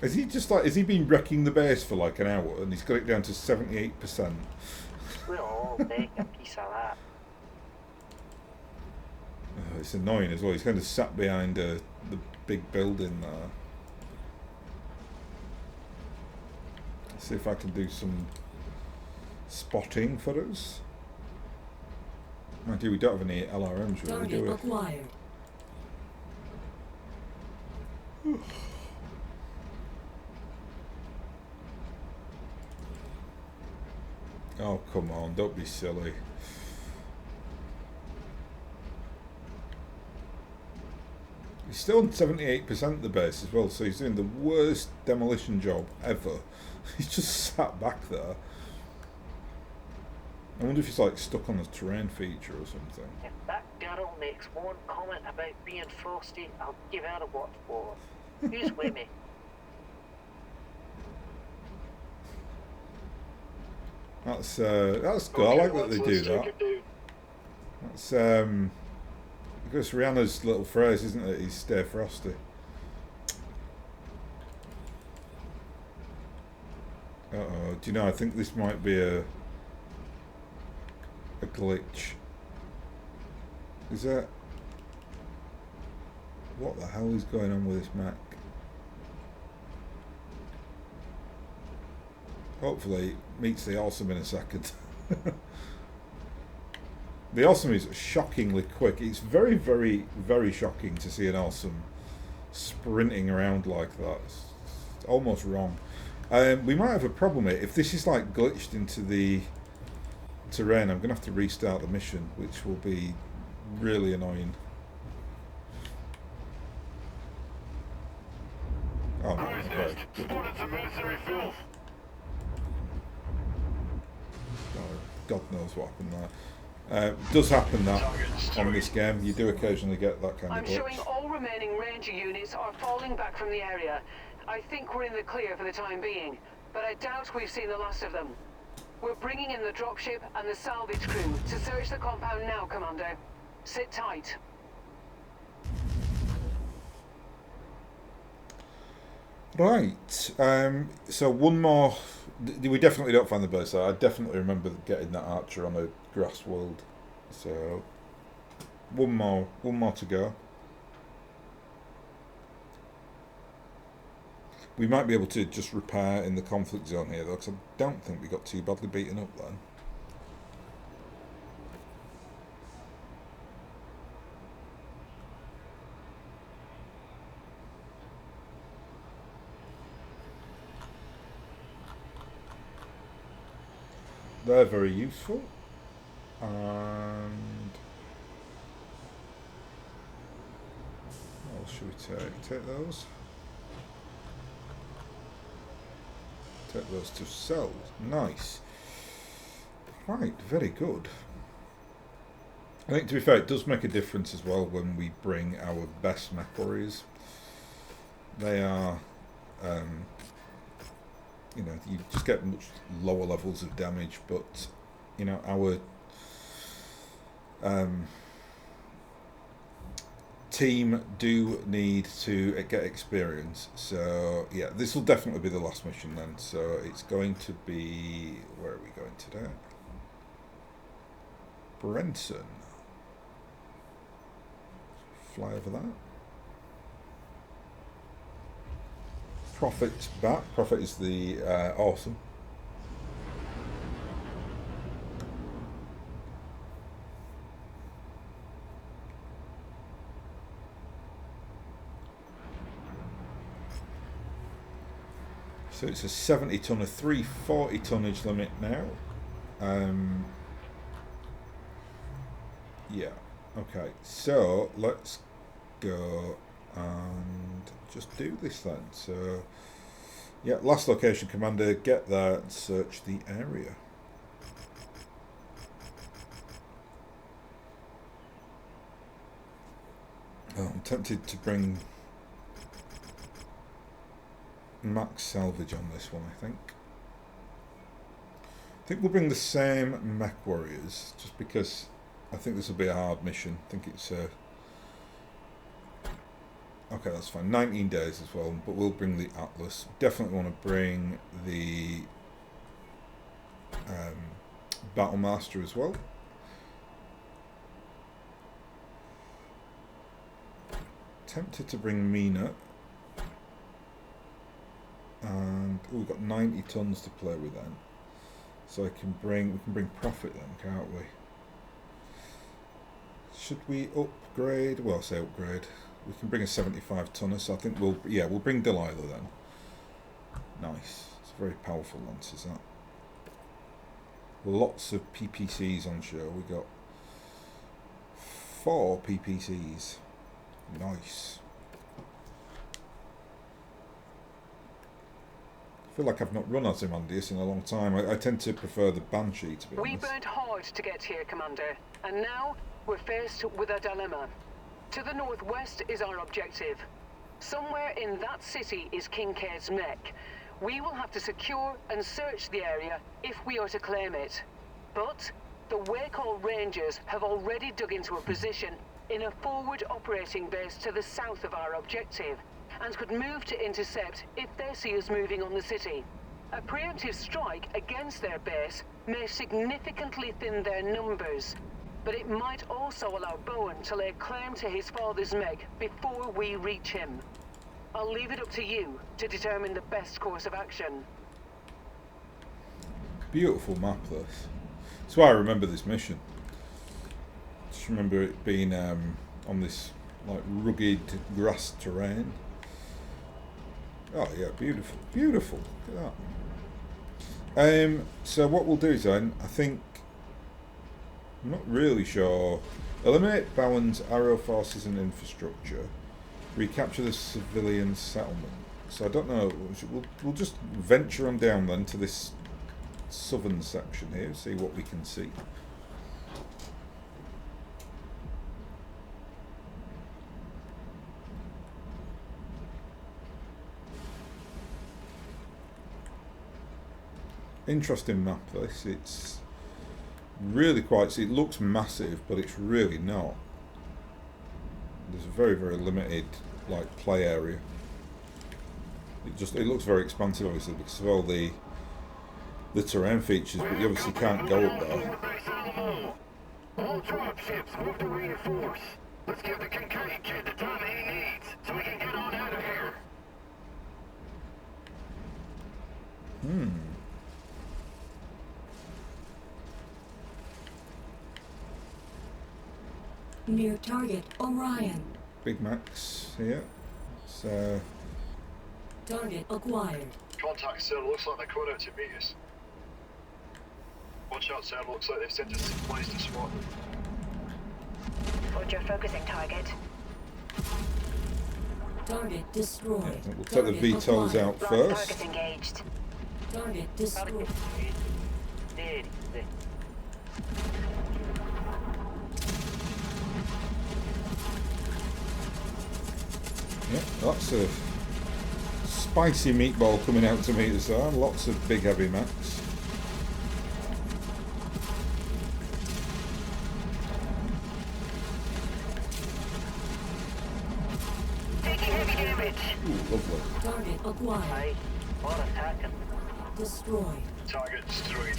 Is he just like, has he been wrecking the base for like an hour and he's got it down to 78%?
We'll all make a piece of that.
Oh, it's annoying as well. He's kind of sat behind the big building there. Let's see if I can do some spotting for us. Mind you, we don't have any LRMs really, do
Target
we?
acquired.
Oh, come on, don't be silly. He's still on 78% of the base as well, so he's doing the worst demolition job ever. He's just sat back there. I wonder if he's like stuck on the terrain feature or something.
If that girl makes one comment about being frosty, I'll give her a what for. Who's with me?
That's good. I like that they do that. That's because Rihanna's little phrase, isn't it? He's stay frosty. Uh-oh. Do you know, I think this might be a glitch. Is that... What the hell is going on with this Mac? Hopefully it meets the awesome in a second. The awesome is shockingly quick. It's very, very, very shocking to see an awesome sprinting around like that. It's almost wrong. We might have a problem here. If this is like glitched into the terrain, I'm going to have to restart the mission, which will be really annoying. Oh, no, okay.
Spotted some mercenary filth.
Oh, God knows what happened there. It does happen that on this game. You do occasionally get that kind of
I'm
glitch.
showing all remaining ranger units are falling back from the area. I think we're in the clear for the time being, but I doubt we've seen the last of them. We're bringing in the dropship and the salvage crew to search the compound now, Commander. Sit tight.
Right, so one more. We definitely don't find the base. I definitely remember getting that archer on a grass world. So one more to go. We might be able to just repair in the conflict zone here though, because I don't think we got too badly beaten up then. They're very useful. And what else should we take? Take those. Take those to sell. Nice. Right, very good. I think, to be fair, it does make a difference as well when we bring our best MechWarriors. They are, you know, you just get much lower levels of damage, but, you know, our team do need to get experience. So, yeah, this will definitely be the last mission then. So it's going to be... Where are we going today? Brenton. Fly over that. Prophet's back. Prophet is the awesome. So it's a 70 ton, a 340 tonnage limit now. Yeah. Okay. So let's go and just do this then. So yeah, last location, Commander, get there and search the area. Oh, I'm tempted to bring max salvage on this one, I think. I think we'll bring the same MechWarriors, just because I think this will be a hard mission. I think it's okay, that's fine. 19 days as well, but we'll bring the Atlas. Definitely want to bring the Battlemaster as well. Tempted to bring Mina. And we've got 90 tons to play with then. So we can bring Prophet then, can't we? Should we upgrade? Well, say upgrade. We can bring a 75 tonner, so I think we'll bring Delilah then. Nice. It's a very powerful lance, is that? Lots of PPCs on show. We got 4 PPCs. Nice. I feel like I've not run Ozymandias in a long time. I tend to prefer the Banshee, to be honest.
We burned hard to get here, Commander, and now we're faced with a dilemma. To the northwest is our objective. Somewhere in that city is Kincaid's mech. We will have to secure and search the area if we are to claim it. But the Wakehall Rangers have already dug into a position in a forward operating base to the south of our objective, and could move to intercept if they see us moving on the city. A preemptive strike against their base may significantly thin their numbers, but it might also allow Bowen to lay claim to his father's mech before we reach him. I'll leave it up to you to determine the best course of action.
Beautiful map, this. That's why I remember this mission. Just remember it being on this like rugged grass terrain. Oh yeah, beautiful, beautiful. Look at that. So what we'll do is then, I think, I'm not really sure. Eliminate Bowen's arrow forces and infrastructure. Recapture the civilian settlement. So I don't know. We'll just venture on down then to this southern section here. See what we can see. Interesting map this. It's really quite, it looks massive, but it's really not. There's a very, very limited like play area. It looks very expansive, obviously, because of all the terrain features, but you obviously can't go up there.
All dropships move to reinforce. Let's give the Kincaid kid the time he needs so we can get on out of here.
Near target, Orion.
Big Max here. So
Target acquired.
Contact, sir. Looks like they're coming out to meet us. Watch out, sir. Looks like they've sent us supplies to SWAT.
Roger, focusing target.
Target destroyed.
we'll take the VTOLs out first.
Target engaged.
Target destroyed.
There.
Yeah, lots of spicy meatball coming out to meet us there. Lots of big heavy Max.
Taking heavy damage.
Ooh, lovely.
Target acquired.
Aye, or attacking.
Destroyed.
Target destroyed.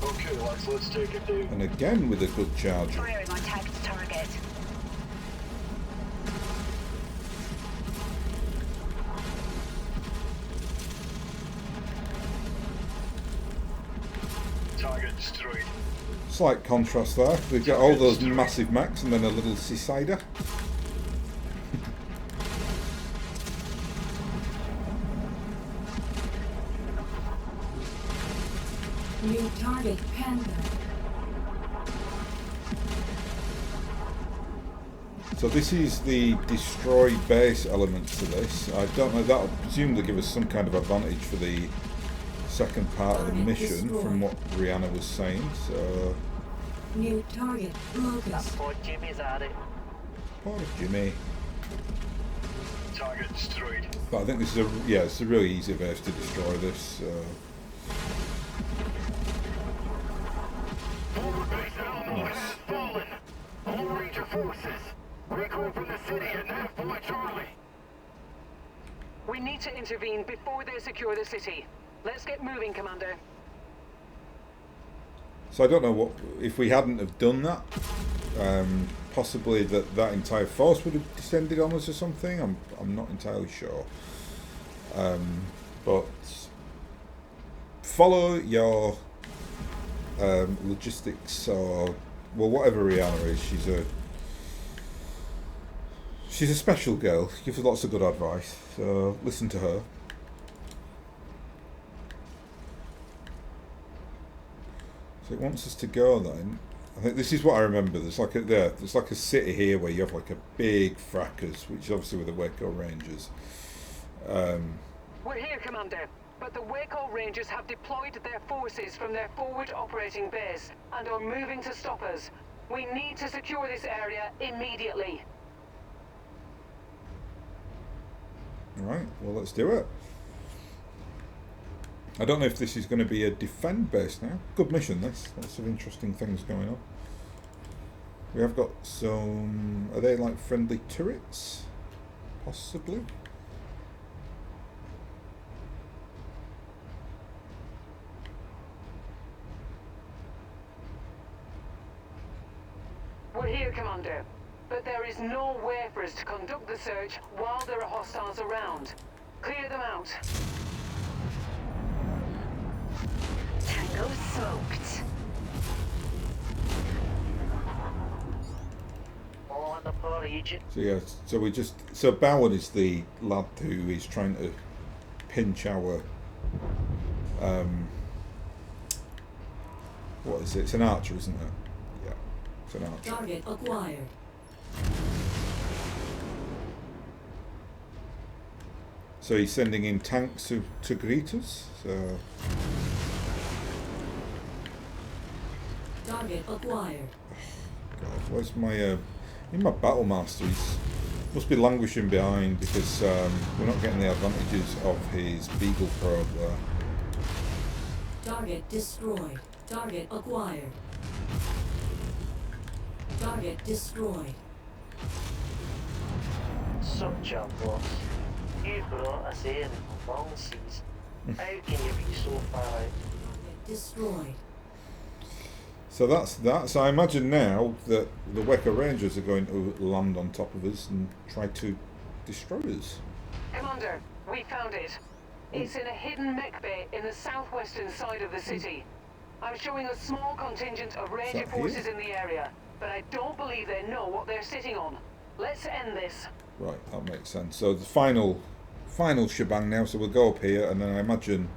Okay, lads, let's take it down.
And again with a good charge.
Firing on tagged target.
Target destroyed.
Slight contrast there. We've got all those massive Max and then a little Seasider.
New target Panda.
So this is the destroy base element to this. I don't know, that'll presumably give us some kind of advantage for the second part of the mission from what Rihanna was saying. So
New target Locust.
Oh, Jimmy's at it.
Poor Jimmy.
Target destroyed.
But I think this is it's a really easy base to destroy this.
Forward base Alamo has fallen. All Ranger forces. Recall from the city at Nav Point Charlie.
We need to intervene before they secure the city. Let's get moving, Commander.
So I don't know what if we hadn't have done that. Possibly that entire force would have descended on us or something. I'm not entirely sure. But follow your logistics or whatever Rihanna is. She's a special girl. She gives lots of good advice. So listen to her. So it wants us to go then. I think this is what I remember. There's like a city here where you have like a big fracas, which is obviously with the Waco Rangers.
We're here, Commander, but the Waco Rangers have deployed their forces from their forward operating base and are moving to stop us. We need to secure this area immediately.
Right, well let's do it. I don't know if this is going to be a defend base now. Good mission this. Lots of interesting things going on. We have got some... Are they like friendly turrets? Possibly?
We're here, Commander, but there is no way for us to conduct the search while there are hostiles around. Clear them out.
Tango smoked.
On the poor agent.
So yeah, so Bowen is the lad who is trying to pinch our what is it? It's an archer, isn't it? Yeah, it's an archer.
Target acquired.
So he's sending in tanks to greet us. So
Target acquired.
God, where's my in my battle master? He's must be languishing behind because we're not getting the advantages of his beagle probe there.
Target destroyed. Target acquired. Target destroyed.
Such a boss. You brought us in long seas. How can you be so far out?
Target destroyed.
So that's that. So I imagine now that the Waco Rangers are going to land on top of us and try to destroy us.
Commander, we found it. It's in a hidden mech bay in the southwestern side of the city. I'm showing a small contingent of Ranger
that here?
forces in the area, but I don't believe they know what they're sitting on. Let's end this.
Right, that makes sense. So the final shebang now. So we'll go up here, and then I imagine,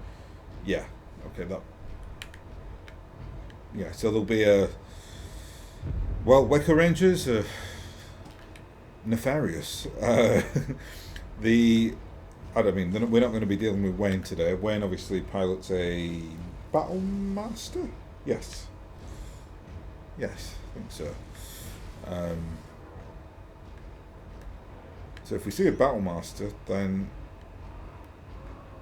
yeah, okay, that. Yeah, so there'll be a... Well, Waco Rangers are nefarious. I don't mean, we're not going to be dealing with Wayne today. Wayne obviously pilots a Battle Master? Yes. Yes, I think so. So if we see a Battle Master, then...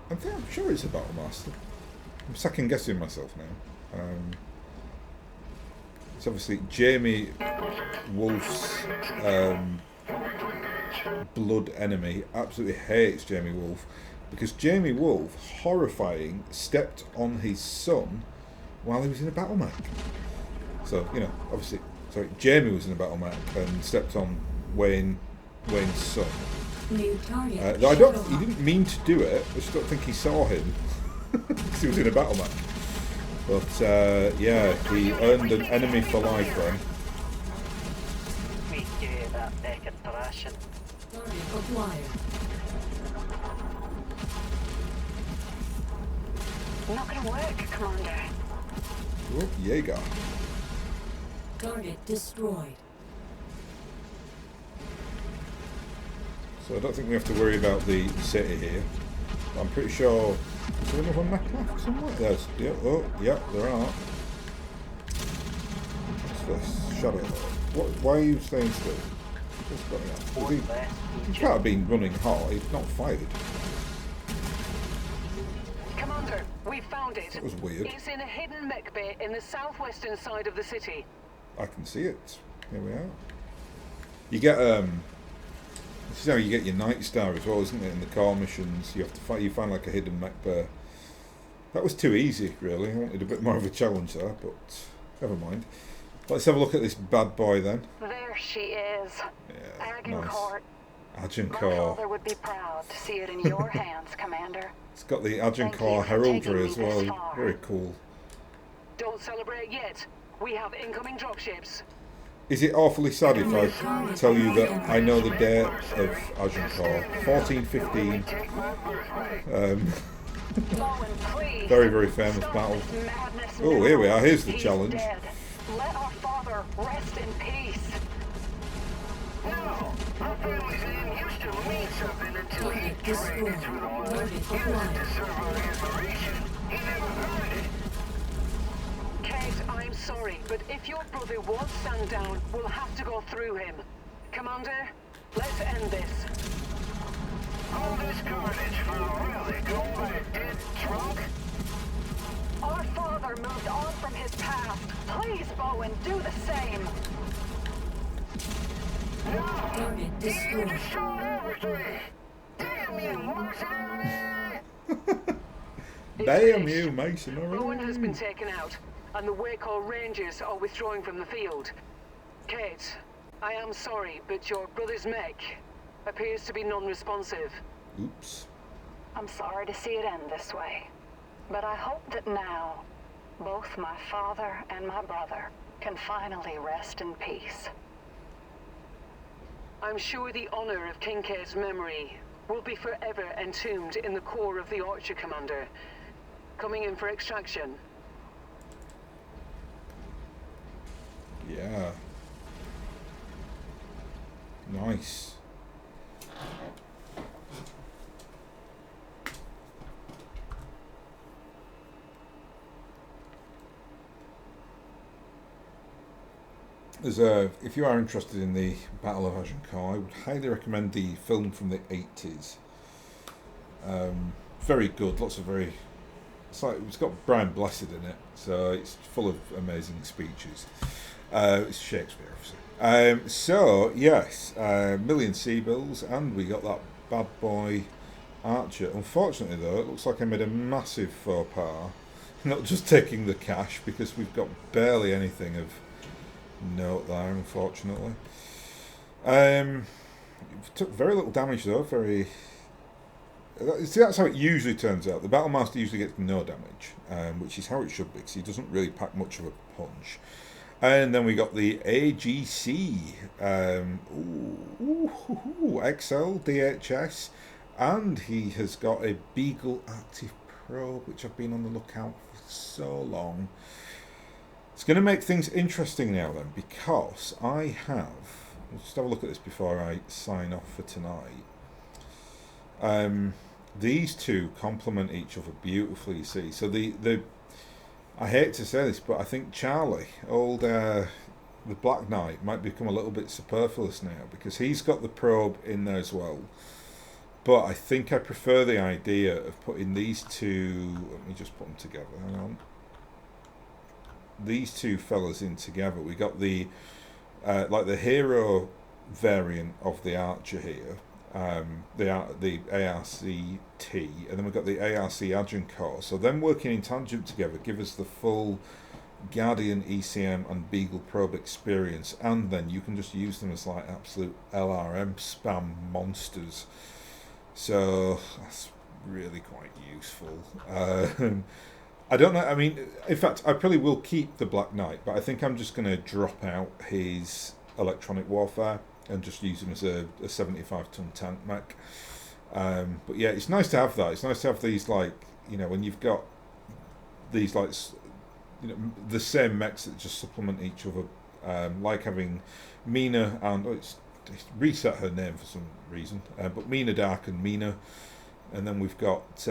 I'm sure it's a Battle Master. I'm second guessing myself now. It's obviously Jamie Wolf's blood enemy. Absolutely hates Jamie Wolf because Jamie Wolf, horrifying, stepped on his son while he was in a battle mech. So obviously, Jamie was in a battle mech and stepped on Wayne's son.
New target.
He didn't mean to do it. I just don't think he saw him because he was in a battle mech. But yeah, he earned an enemy for life then.
We gave that back in thrashing.
Target acquired.
Not gonna work, Commander.
Oh, Jaeger.
Target destroyed.
So I don't think we have to worry about the city here. I'm pretty sure... Is there another mech left somewhere? There's... Yeah, oh, yeah, there are. What's this? Shadow. Why are you staying still? What's going on?
One less
He
feature.
can't have been running hot. He's not fired.
Commander, we found it.
That was weird.
It's in a hidden mech bay in the southwestern side of the city.
I can see it. Here we are. You get this is how you get your Night Star as well, isn't it? In the car missions, you have to find like a hidden mech bay. That was too easy, really. I wanted a bit more of a challenge there, but never mind. Let's have a look at this bad boy then.
There she is.
Yeah,
Agincourt.
nice.
My
Agincourt.
father would be proud to see it in your hands, Commander.
It's got the
Thank you
Agincourt
for
heraldry
taking
as
me this
well.
far.
Very cool.
Don't celebrate yet. We have incoming dropships.
Is it awfully sad if I tell you that I know the date of Agincourt? 1415.
Bowen, please.
Very, very famous
Stop
battle.
this madness
Oh,
now.
here we are. Here's the
He's
challenge.
dead. Let our father rest in peace.
No, our family's name used to mean something until he dragged it through the mud. Used it to serve our admiration. He never heard it.
Kate, I'm sorry, but if your brother won't stand down, we'll have to go through him. Commander, let's end this.
All this carnage for really going by a dead drunk?
Our father moved on from his past. Please, Bowen, do the same.
Target destroyed.
Destroyed everything! Damn you, Mercenary!
It's
Damn
finished.
you, Mason.
Owen has been taken out, and the Waco Rangers are withdrawing from the field. Kate, I am sorry, but your brother's mech appears to be non-responsive.
Oops.
I'm sorry to see it end this way. But I hope that now, both my father and my brother can finally rest in peace.
I'm sure the honor of Kincaid's memory will be forever entombed in the core of the Archer Commander. Coming in for extraction.
Yeah. Nice. If you are interested in the Battle of Agincourt, I would highly recommend the film from the 80s. Very good, lots of very... It's got Brian Blessed in it, so it's full of amazing speeches. It's Shakespeare, obviously. So, yes, Million Sea Bills, and we got that bad boy Archer. Unfortunately, though, it looks like I made a massive faux pas. Not just taking the cash, because we've got barely anything of note there, unfortunately. Took very little damage, though, See, that's how it usually turns out. The Battlemaster usually gets no damage, which is how it should be, because he doesn't really pack much of a punch. And then we got the AGC, XL DHS, and he has got a Beagle Active Probe, which I've been on the lookout for so long. It's going to make things interesting now then, because I have... Let's just have a look at this before I sign off for tonight. These two complement each other beautifully, you see. So I hate to say this, but I think Charlie, the Black Knight, might become a little bit superfluous now, because he's got the probe in there as well. But I think I prefer the idea of putting these two... Let me just put them together, hang on. These two fellas in together. We got the like the hero variant of the Archer here, the ARC-T, and then we've got the ARC Agincourt. So them working in tangent together give us the full Guardian, ECM and Beagle Probe experience, and then you can just use them as like absolute LRM spam monsters. So that's really quite useful. I don't know, I mean, in fact, I probably will keep the Black Knight, but I think I'm just going to drop out his electronic warfare and just use him as a 75-ton tank mech. But yeah, it's nice to have that. It's nice to have these, like, you know, when you've got these, like, you know, the same mechs that just supplement each other, like having Mina and... it's reset her name for some reason, but Mina Dark and Mina. And then we've got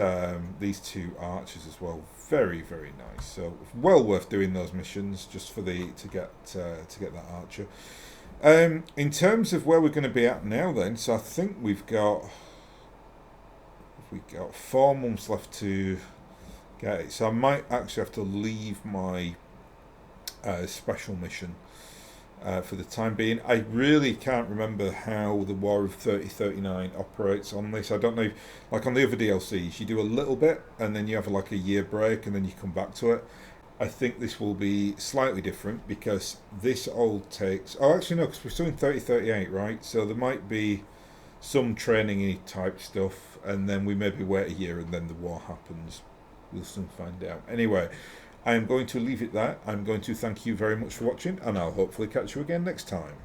these two archers as well. Very, very nice. So well worth doing those missions just for to get that archer. In terms of where we're going to be at now, then, so I think we've got 4 months left to get it. So I might actually have to leave my special mission for the time being. I really can't remember how the War of 3039 operates on this. I don't know, like on the other DLCs, you do a little bit and then you have like a year break and then you come back to it. I think this will be slightly different because this all takes... Oh, actually no, because we're still in 3038, right? So there might be some training-y type stuff and then we maybe wait a year and then the war happens. We'll soon find out. Anyway, I am going to leave it there. I'm going to thank you very much for watching and I'll hopefully catch you again next time.